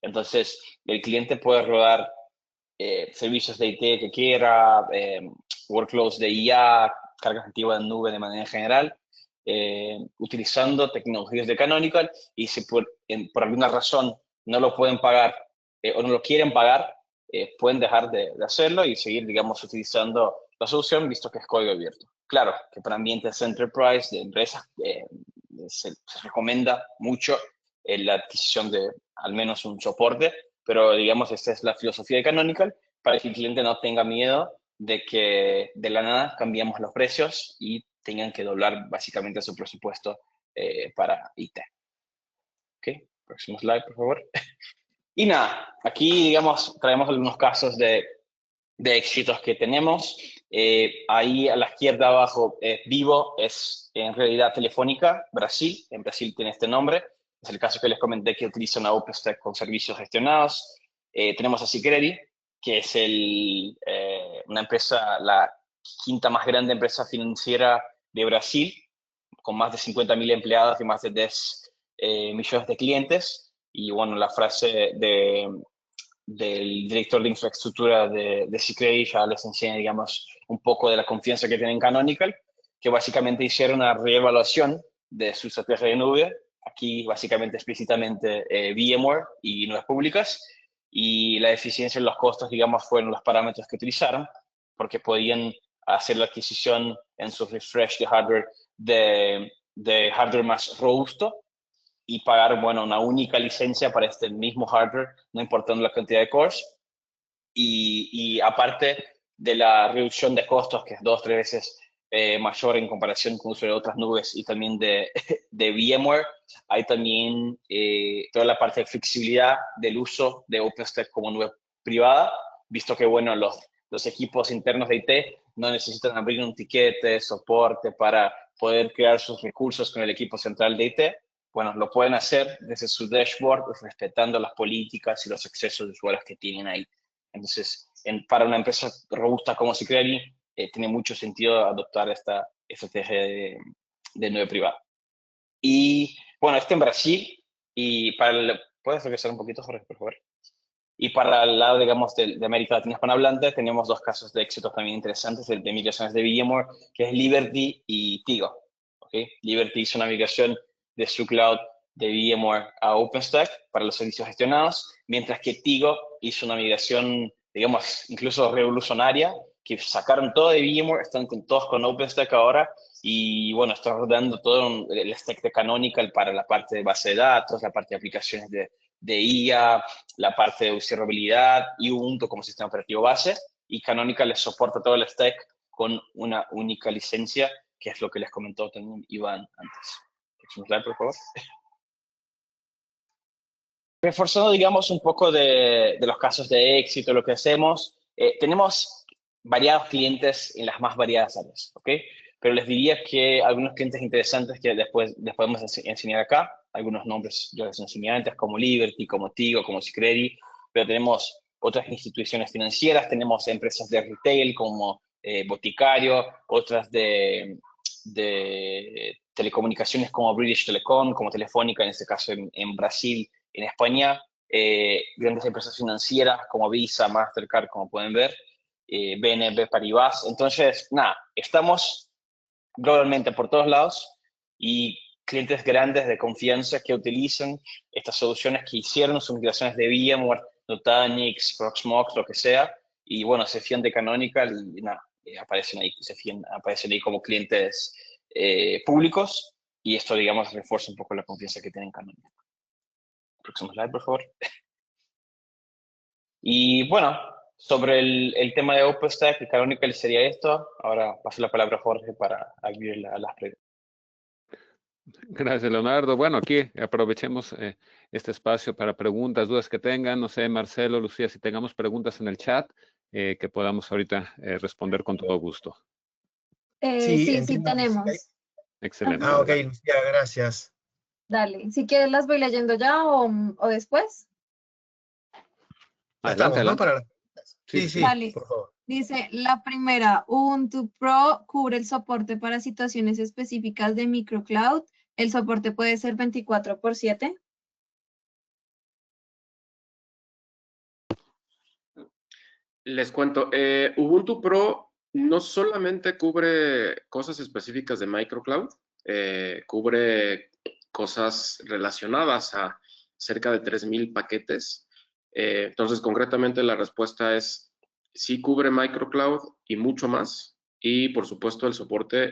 Entonces, el cliente puede rodar servicios de IT que quiera, workloads de IA, cargas activas de nube de manera general, utilizando tecnologías de Canonical, y si por alguna razón no lo pueden pagar o no lo quieren pagar, pueden dejar de hacerlo y seguir, digamos, utilizando la solución, visto que es código abierto. Claro, que para ambientes enterprise de empresas se recomienda mucho la adquisición de al menos un soporte, pero digamos, esta es la filosofía de Canonical, para que el cliente no tenga miedo de que de la nada cambiamos los precios y tengan que doblar básicamente su presupuesto para IT. Ok, próximo slide, por favor. Y nada, aquí, digamos, traemos algunos casos de éxitos que tenemos. Ahí a la izquierda abajo, Vivo es en realidad Telefónica, Brasil. En Brasil tiene este nombre. Es el caso que les comenté, que utiliza una OpenStack con servicios gestionados. Tenemos a Sicredi, que es una empresa, la quinta más grande empresa financiera de Brasil, con más de 50.000 empleados y más de 10 millones de clientes. Y bueno, la frase del director de infraestructura de Sicredi ya les enseña, digamos, un poco de la confianza que tienen en Canonical, que básicamente hicieron una reevaluación de su estrategia de nube, aquí básicamente explícitamente VMware y nubes públicas, y la eficiencia y los costos, digamos, fueron los parámetros que utilizaron, porque podían hacer la adquisición en su refresh de hardware de hardware más robusto y pagar, bueno, una única licencia para este mismo hardware, no importando la cantidad de cores. Y aparte de la reducción de costos, que es 2-3 veces mayor en comparación con el uso de otras nubes y también de VMware, hay también toda la parte de flexibilidad del uso de OpenStack como nube privada, visto que, bueno, los equipos internos de IT no necesitan abrir un tiquete de soporte para poder crear sus recursos con el equipo central de IT. Bueno, lo pueden hacer desde su dashboard, respetando las políticas y los accesos de usuarios que tienen ahí. Entonces, para una empresa robusta como Sicredi, tiene mucho sentido adoptar esta estrategia de nube privada. Y bueno, en Brasil, y ¿puedes regresar un poquito, Jorge, por favor? Y para el lado, digamos, de América Latina hispanohablante, tenemos 2 casos de éxito también interesantes de migraciones de VMware, que es Liberty y Tigo. ¿Okay? Liberty hizo una migración de su cloud de VMware a OpenStack para los servicios gestionados, mientras que Tigo hizo una migración, digamos, incluso revolucionaria, que sacaron todo de VMware, están todos con OpenStack ahora, y bueno, están rodando todo el stack de Canonical para la parte de base de datos, la parte de aplicaciones de IA, la parte de observabilidad y Ubuntu como sistema operativo base, y Canonical les soporta todo el stack con una única licencia, que es lo que les comentó también Iván antes. Próximo slide, por favor. Reforzando, digamos, un poco de los casos de éxito, lo que hacemos, tenemos variados clientes en las más variadas áreas, ¿ok? Pero les diría que algunos clientes interesantes que después les podemos enseñar acá, algunos nombres yo les enseñé antes, como Liberty, como Tigo, como Sicredi, pero tenemos otras instituciones financieras, tenemos empresas de retail como Boticario, otras de telecomunicaciones como British Telecom, como Telefónica, en este caso en Brasil, en España, grandes empresas financieras como Visa, Mastercard, como pueden ver, BNP Paribas. Entonces, nada, estamos globalmente por todos lados y clientes grandes de confianza que utilizan estas soluciones, que hicieron sus migraciones de VMware, Nutanix, Proxmox, lo que sea, y bueno, se fían de Canonical y nada, aparecen ahí como clientes públicos, y esto, digamos, refuerza un poco la confianza que tienen en Canonical. Próximo slide, por favor. Y bueno, sobre el tema de OpenStack y Canonical sería esto. Ahora paso la palabra a Jorge para abrir a las preguntas. Gracias, Leonardo. Bueno, aquí aprovechemos este espacio para preguntas, dudas que tengan. No sé, Marcelo, Lucía, si tengamos preguntas en el chat, que podamos ahorita responder con todo gusto. Sí, tenemos. Excelente. Ok, Lucía, gracias. Dale, si quieres las voy leyendo ya o después. Adelante, Estamos, ¿no? adelante. Sí, Dale. por favor. Dice, la primera, Ubuntu Pro cubre el soporte para situaciones específicas de microcloud. El soporte puede ser 24/7. Les cuento, Ubuntu Pro no solamente cubre cosas específicas de microcloud, cubre cosas relacionadas a cerca de 3,000 paquetes. Entonces, concretamente, la respuesta es sí cubre microcloud y mucho más. Y, por supuesto, el soporte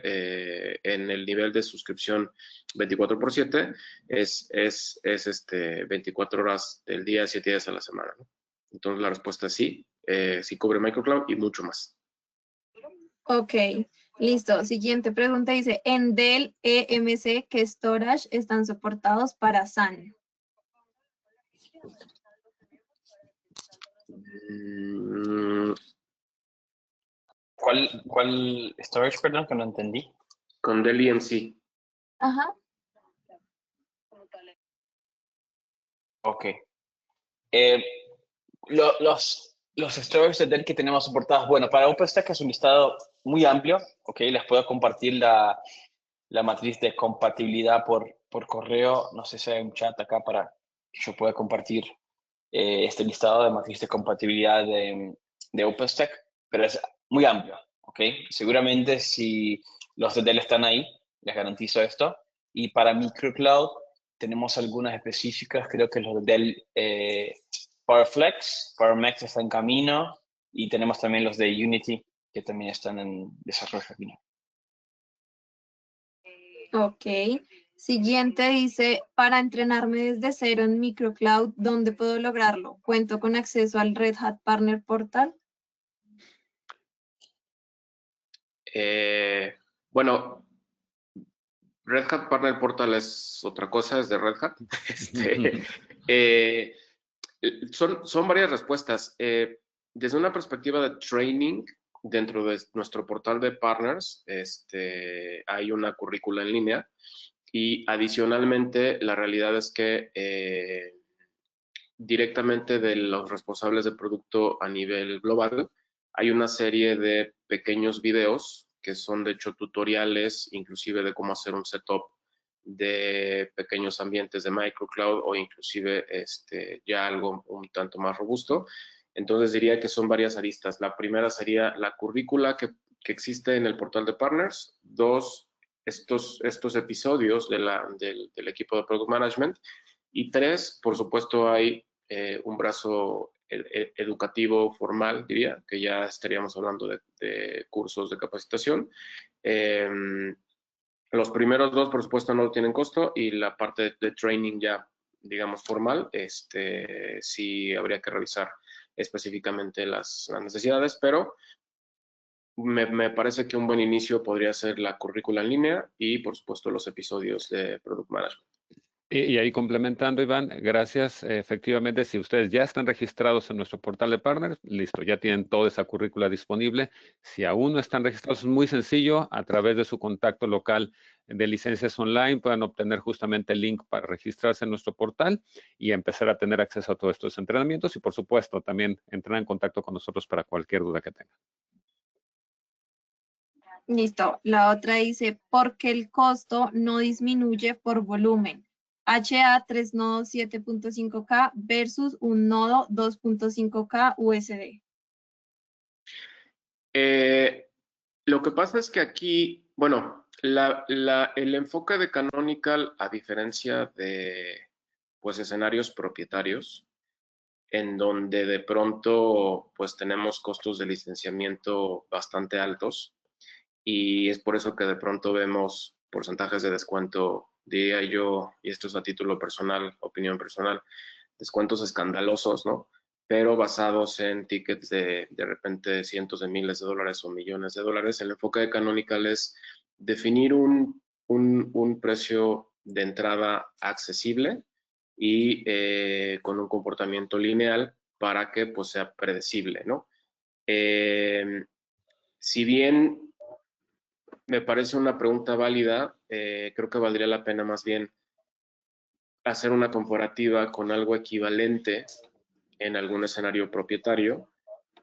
en el nivel de suscripción 24/7 es 24 horas del día, 7 días a la semana, ¿no? Entonces, la respuesta es sí. Sí cubre microcloud y mucho más. Ok, listo. Siguiente pregunta dice, en Dell EMC, ¿qué storage están soportados para SAN? ¿Cuál storage, perdón, que no entendí? Con Dell EMC. Ajá. Ok. Los storage de Dell que tenemos soportados, bueno, para OpenStack es un listado muy amplio, ok, les puedo compartir la matriz de compatibilidad por correo, no sé si hay un chat acá para que yo pueda compartir este listado de matriz de compatibilidad de OpenStack, pero es muy amplio, ok, seguramente si los de Dell están ahí, les garantizo esto, y para microcloud tenemos algunas específicas, creo que los de Dell PowerFlex, PowerMax está en camino, y tenemos también los de Unity que también están en desarrollo aquí. Ok. Siguiente dice, para entrenarme desde cero en microcloud, ¿dónde puedo lograrlo? ¿Cuento con acceso al Red Hat Partner Portal? Bueno, Red Hat Partner Portal es otra cosa, es de Red Hat. Son varias respuestas. Desde una perspectiva de training, dentro de nuestro portal de partners, hay una currícula en línea y adicionalmente la realidad es que directamente de los responsables de producto a nivel global hay una serie de pequeños videos que son de hecho tutoriales, inclusive de cómo hacer un setup de pequeños ambientes de microcloud o inclusive ya algo un tanto más robusto. Entonces diría que son varias aristas. La primera sería la currícula que existe en el portal de partners. Dos, estos episodios del equipo de Product Management. Y tres, por supuesto, hay un brazo educativo formal, diría, que ya estaríamos hablando de cursos de capacitación. Los primeros dos, por supuesto, no tienen costo y la parte de training ya, digamos, formal, sí habría que revisar específicamente las necesidades, pero me parece que un buen inicio podría ser la currícula en línea y, por supuesto, los episodios de Product Management. Y ahí complementando, Iván, gracias. Efectivamente, si ustedes ya están registrados en nuestro portal de partners, listo, ya tienen toda esa currícula disponible. Si aún no están registrados, es muy sencillo. A través de su contacto local de licencias online pueden obtener justamente el link para registrarse en nuestro portal y empezar a tener acceso a todos estos entrenamientos. Y por supuesto, también entrar en contacto con nosotros para cualquier duda que tengan. Listo. La otra dice, ¿por qué el costo no disminuye por volumen? HA 3 nodos 7.5K versus un nodo 2.5K USD. Lo que pasa es que aquí, bueno, el enfoque de Canonical, a diferencia de pues escenarios propietarios, en donde de pronto pues tenemos costos de licenciamiento bastante altos y es por eso que de pronto vemos porcentajes de descuento, diría yo, y esto es a título personal, opinión personal, descuentos escandalosos, ¿no? Pero basados en tickets de repente cientos de miles de dólares o millones de dólares. El enfoque de Canonical es definir un precio de entrada accesible y con un comportamiento lineal para que pues, sea predecible, ¿no? Si bien me parece una pregunta válida, creo que valdría la pena más bien hacer una comparativa con algo equivalente en algún escenario propietario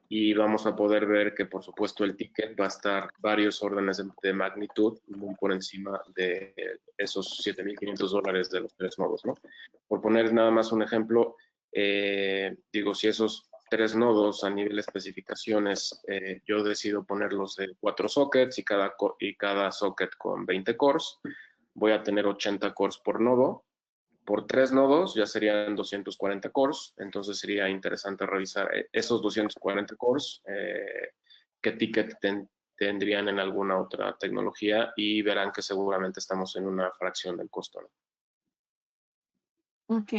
y vamos a poder ver que por supuesto el ticket va a estar varios órdenes de magnitud muy por encima de esos $7,500 de los tres nodos, ¿no? Por poner nada más un ejemplo, digo, si esos tres nodos a nivel de especificaciones, yo decido ponerlos de 4 sockets y cada socket con 20 cores, voy a tener 80 cores por nodo. Por 3 nodos ya serían 240 cores, entonces sería interesante revisar esos 240 cores, qué ticket tendrían en alguna otra tecnología y verán que seguramente estamos en una fracción del costo, ¿no? Ok.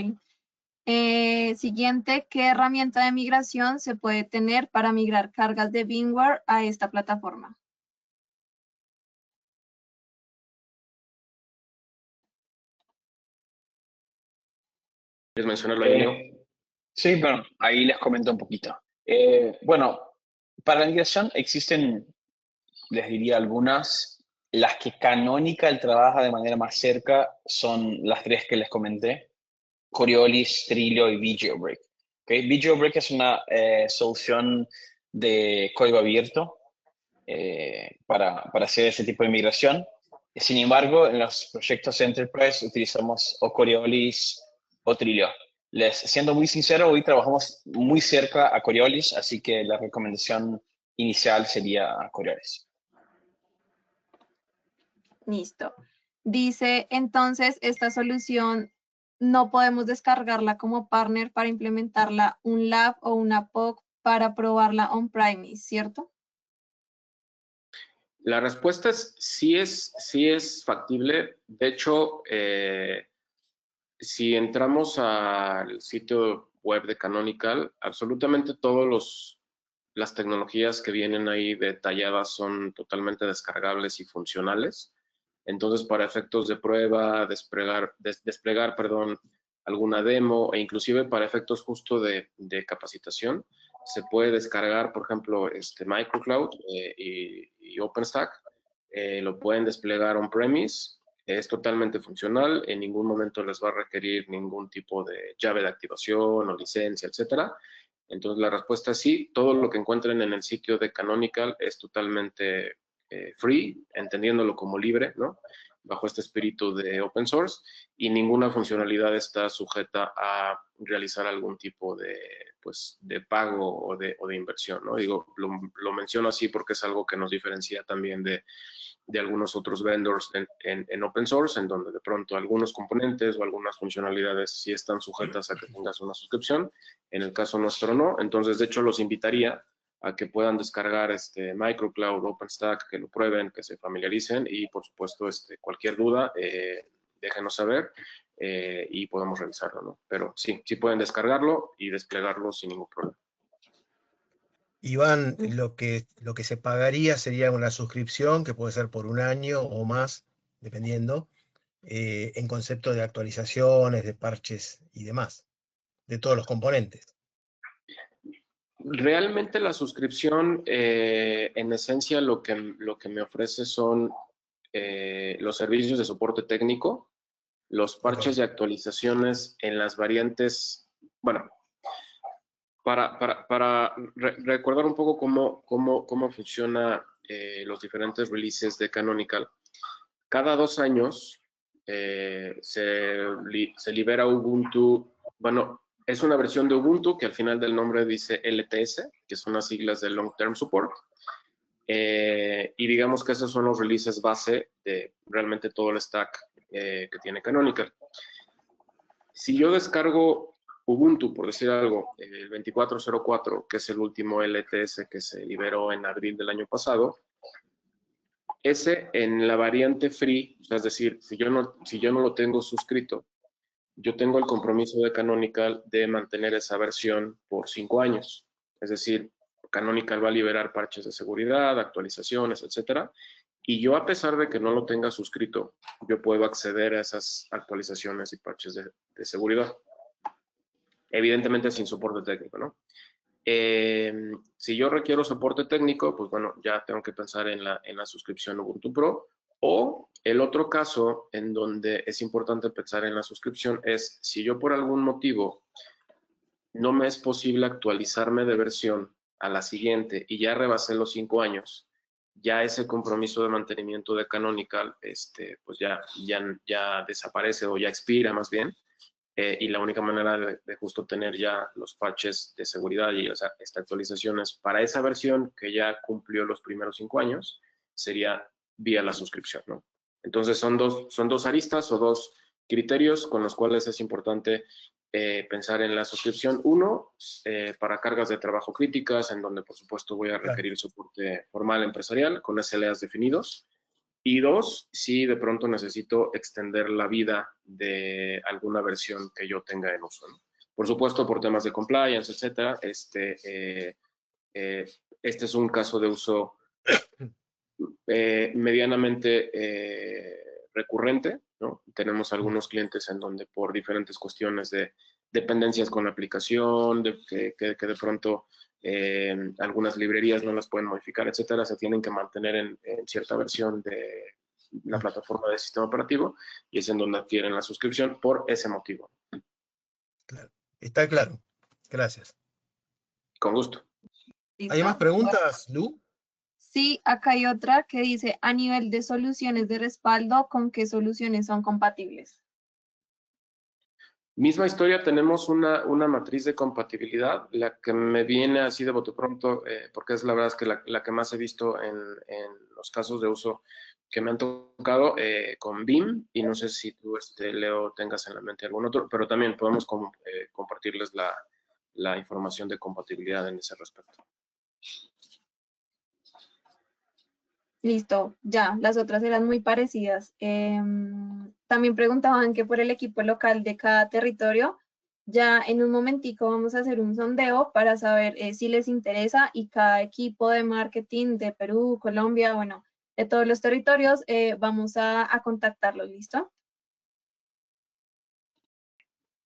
Siguiente, ¿qué herramienta de migración se puede tener para migrar cargas de VMware a esta plataforma? ¿Quieres mencionarlo ahí? Sí, bueno, ahí les comento un poquito. Bueno, para la migración existen, les diría algunas. Las que Canonical trabaja de manera más cerca son las tres que les comenté: Coriolis, Trilio y VGeoBreak. ¿Okay? VGeoBreak es una solución de código abierto para hacer ese tipo de migración. Sin embargo, en los proyectos Enterprise utilizamos o Coriolis o Trilio. Siendo muy sincero, hoy trabajamos muy cerca a Coriolis, así que la recomendación inicial sería Coriolis. Listo. Dice, entonces, esta solución no podemos descargarla como partner para implementarla un lab o una POC para probarla on-premise, ¿cierto? La respuesta es sí es factible. De hecho, si entramos al sitio web de Canonical, absolutamente todas las tecnologías que vienen ahí detalladas son totalmente descargables y funcionales. Entonces, para efectos de prueba, desplegar, perdón, alguna demo e inclusive para efectos justo de capacitación, se puede descargar, por ejemplo, Microcloud y OpenStack. Lo pueden desplegar on-premise. Es totalmente funcional. En ningún momento les va a requerir ningún tipo de llave de activación o licencia, etcétera. Entonces, la respuesta es sí. Todo lo que encuentren en el sitio de Canonical es totalmente free, entendiéndolo como libre, ¿no? Bajo este espíritu de open source, y ninguna funcionalidad está sujeta a realizar algún tipo de, pues, de pago o de inversión, ¿no? Digo, lo menciono así porque es algo que nos diferencia también de algunos otros vendors en open source, en donde de pronto algunos componentes o algunas funcionalidades sí están sujetas a que tengas una suscripción. En el caso nuestro no. Entonces, de hecho, los invitaría a que puedan descargar Microcloud, OpenStack, que lo prueben, que se familiaricen y, por supuesto, cualquier duda, déjenos saber y podemos revisarlo, ¿no? Pero sí pueden descargarlo y desplegarlo sin ningún problema. Iván, lo que se pagaría sería una suscripción, que puede ser por un año o más, dependiendo, en concepto de actualizaciones, de parches y demás, de todos los componentes. Realmente la suscripción, en esencia, lo que me ofrece son los servicios de soporte técnico, los parches de actualizaciones en las variantes. Bueno, para recordar un poco cómo funciona los diferentes releases de Canonical. Cada 2 años se libera Ubuntu. Bueno, es una versión de Ubuntu que al final del nombre dice LTS, que son las siglas de Long Term Support. Y digamos que esos son los releases base de realmente todo el stack que tiene Canonical. Si yo descargo Ubuntu, por decir algo, el 24.04, que es el último LTS que se liberó en abril del año pasado, ese en la variante free, o sea, es decir, si yo no lo tengo suscrito, yo tengo el compromiso de Canonical de mantener esa versión por 5 años. Es decir, Canonical va a liberar parches de seguridad, actualizaciones, etcétera. Y yo, a pesar de que no lo tenga suscrito, yo puedo acceder a esas actualizaciones y parches de seguridad. Evidentemente sin soporte técnico, ¿no? Si yo requiero soporte técnico, pues bueno, ya tengo que pensar en la suscripción Ubuntu Pro. O el otro caso en donde es importante pensar en la suscripción es si yo por algún motivo no me es posible actualizarme de versión a la siguiente y ya rebasé los 5 años, ya ese compromiso de mantenimiento de Canonical, pues ya desaparece o ya expira más bien. Y la única manera de justo tener ya los parches de seguridad y estas actualizaciones para esa versión que ya cumplió los primeros 5 años sería vía la suscripción, ¿no? Entonces son dos aristas o dos criterios con los cuales es importante pensar en la suscripción. Uno, para cargas de trabajo críticas, en donde por supuesto voy a requerir soporte formal empresarial con SLAs definidos. Y 2, si de pronto necesito extender la vida de alguna versión que yo tenga en uso, ¿no? Por supuesto, por temas de compliance, etcétera. Este es un caso de uso medianamente recurrente, ¿no? Tenemos algunos clientes en donde por diferentes cuestiones de dependencias con la aplicación, que de pronto algunas librerías no las pueden modificar, etcétera, se tienen que mantener en cierta versión de la plataforma de sistema operativo, y es en donde adquieren la suscripción por ese motivo. Claro. Está claro. Gracias. Con gusto. ¿Listo? ¿Hay más preguntas, Lu? Sí, acá hay otra que dice, a nivel de soluciones de respaldo, ¿con qué soluciones son compatibles? Misma historia, tenemos una matriz de compatibilidad. La que me viene así de bote pronto, porque es la verdad es que la que más he visto en los casos de uso que me han tocado, con BIM, y no sé si tú, Leo, tengas en la mente algún otro, pero también podemos compartirles la información de compatibilidad en ese respecto. Listo, ya, las otras eran muy parecidas. También preguntaban que por el equipo local de cada territorio, ya en un momentico vamos a hacer un sondeo para saber si les interesa y cada equipo de marketing de Perú, Colombia, bueno, de todos los territorios, vamos a contactarlos, ¿listo?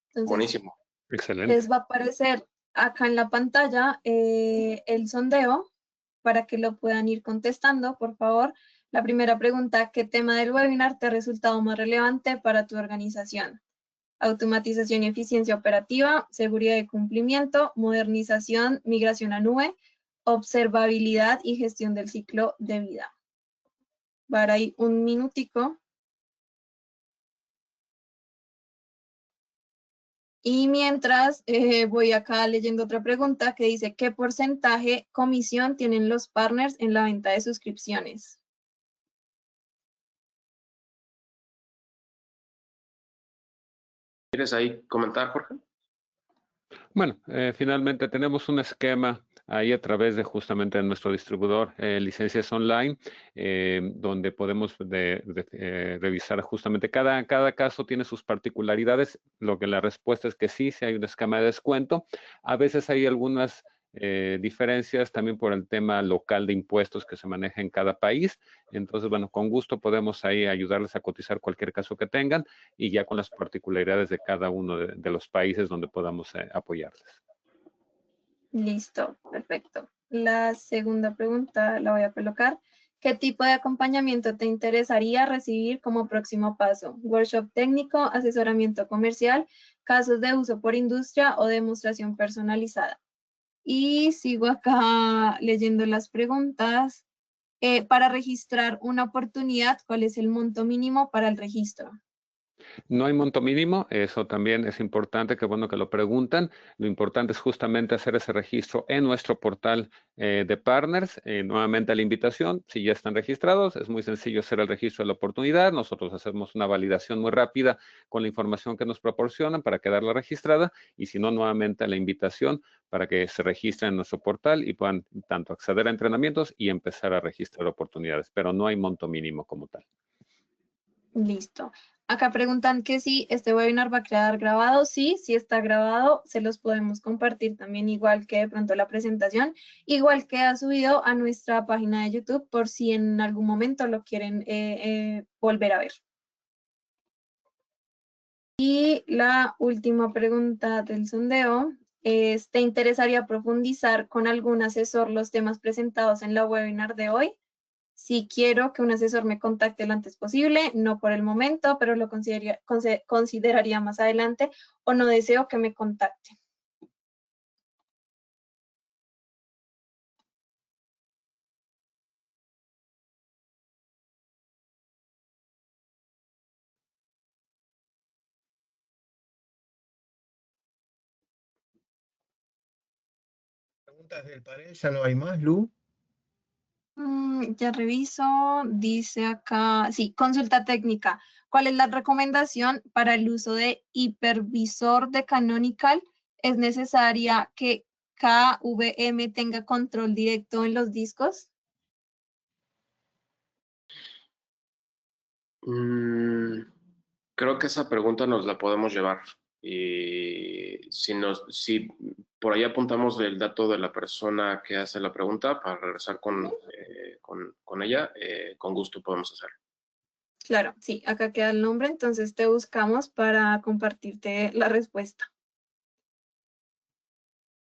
Entonces, Buenísimo. Excelente. les va a aparecer acá en la pantalla el sondeo para que lo puedan ir contestando, por favor. La primera pregunta, ¿qué tema del webinar te ha resultado más relevante para tu organización? Automatización y eficiencia operativa, seguridad y cumplimiento, modernización, migración a nube, observabilidad y gestión del ciclo de vida. Para ahí un minutico. Y mientras voy acá leyendo otra pregunta que dice, ¿qué porcentaje comisión tienen los partners en la venta de suscripciones? ¿Quieres ahí comentar, Jorge? Bueno, finalmente tenemos un esquema ahí a través de justamente nuestro distribuidor Licencias Online, donde podemos revisar justamente cada caso tiene sus particularidades. Lo que la respuesta es que sí hay un esquema de descuento. A veces hay algunas diferencias también por el tema local de impuestos que se maneja en cada país. Entonces, bueno, con gusto podemos ahí ayudarles a cotizar cualquier caso que tengan y ya con las particularidades de cada uno de los países donde podamos apoyarles. Listo, perfecto. La segunda pregunta la voy a colocar. ¿Qué tipo de acompañamiento te interesaría recibir como próximo paso? ¿Workshop técnico, asesoramiento comercial, casos de uso por industria o demostración personalizada? Y sigo acá leyendo las preguntas. Para registrar una oportunidad, ¿cuál es el monto mínimo para el registro? No hay monto mínimo, eso también es importante, que bueno que lo preguntan. Lo importante es justamente hacer ese registro en nuestro portal de partners. Nuevamente la invitación, si ya están registrados, es muy sencillo hacer el registro de la oportunidad. Nosotros hacemos una validación muy rápida con la información que nos proporcionan para quedarla registrada y si no, nuevamente la invitación para que se registren en nuestro portal y puedan tanto acceder a entrenamientos y empezar a registrar oportunidades, pero no hay monto mínimo como tal. Listo. Acá preguntan que si este webinar va a quedar grabado. Sí, sí está grabado. Se los podemos compartir también igual que de pronto la presentación. Igual queda subido a nuestra página de YouTube por si en algún momento lo quieren volver a ver. Y la última pregunta del sondeo es, ¿te interesaría profundizar con algún asesor los temas presentados en la webinar de hoy? Si quiero que un asesor me contacte lo antes posible, no por el momento, pero lo consideraría más adelante, o no deseo que me contacte. Preguntas del panel, ya no hay más, Lu. Ya reviso, dice acá, sí, consulta técnica. ¿Cuál es la recomendación para el uso de hipervisor de Canonical? ¿Es necesaria que KVM tenga control directo en los discos? Creo que esa pregunta nos la podemos llevar. Y si por ahí apuntamos el dato de la persona que hace la pregunta para regresar con ella, con gusto podemos hacerlo. Claro, sí, acá queda el nombre, entonces te buscamos para compartirte la respuesta.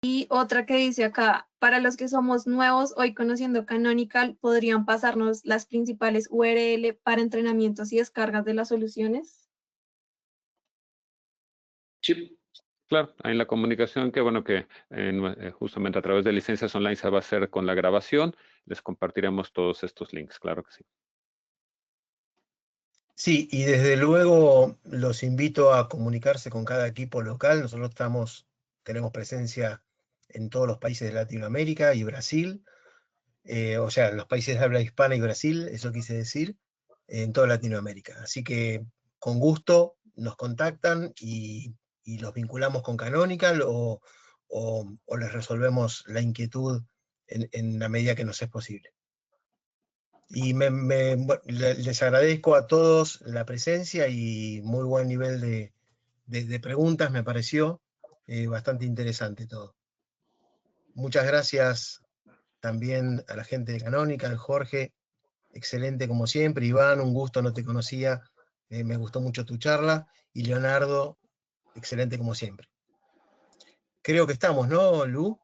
Y otra que dice acá, para los que somos nuevos hoy conociendo Canonical, ¿podrían pasarnos las principales URL para entrenamientos y descargas de las soluciones? Sí. Claro, en la comunicación, que bueno que justamente a través de Licencias Online se va a hacer con la grabación, les compartiremos todos estos links, claro que sí. Sí, y desde luego los invito a comunicarse con cada equipo local. Nosotros tenemos presencia en todos los países de Latinoamérica y Brasil, o sea, los países de habla hispana y Brasil, eso quise decir, en toda Latinoamérica. Así que con gusto nos contactan y los vinculamos con Canonical o les resolvemos la inquietud en la medida que nos es posible. Y les agradezco a todos la presencia y muy buen nivel de preguntas, me pareció bastante interesante todo. Muchas gracias también a la gente de Canonical, Jorge, excelente como siempre. Iván, un gusto, no te conocía, me gustó mucho tu charla. Y Leonardo, excelente como siempre. Creo que estamos, ¿no, Lu?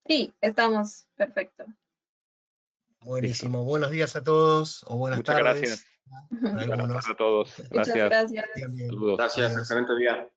Sí, estamos, perfecto. Buenísimo. Buenos días a todos, o buenas Muchas tardes. gracias. Para Buenas algunos. tardes a todos. Muchas Gracias. gracias. Bien, bien. Saludos. Gracias, Adiós. excelente día.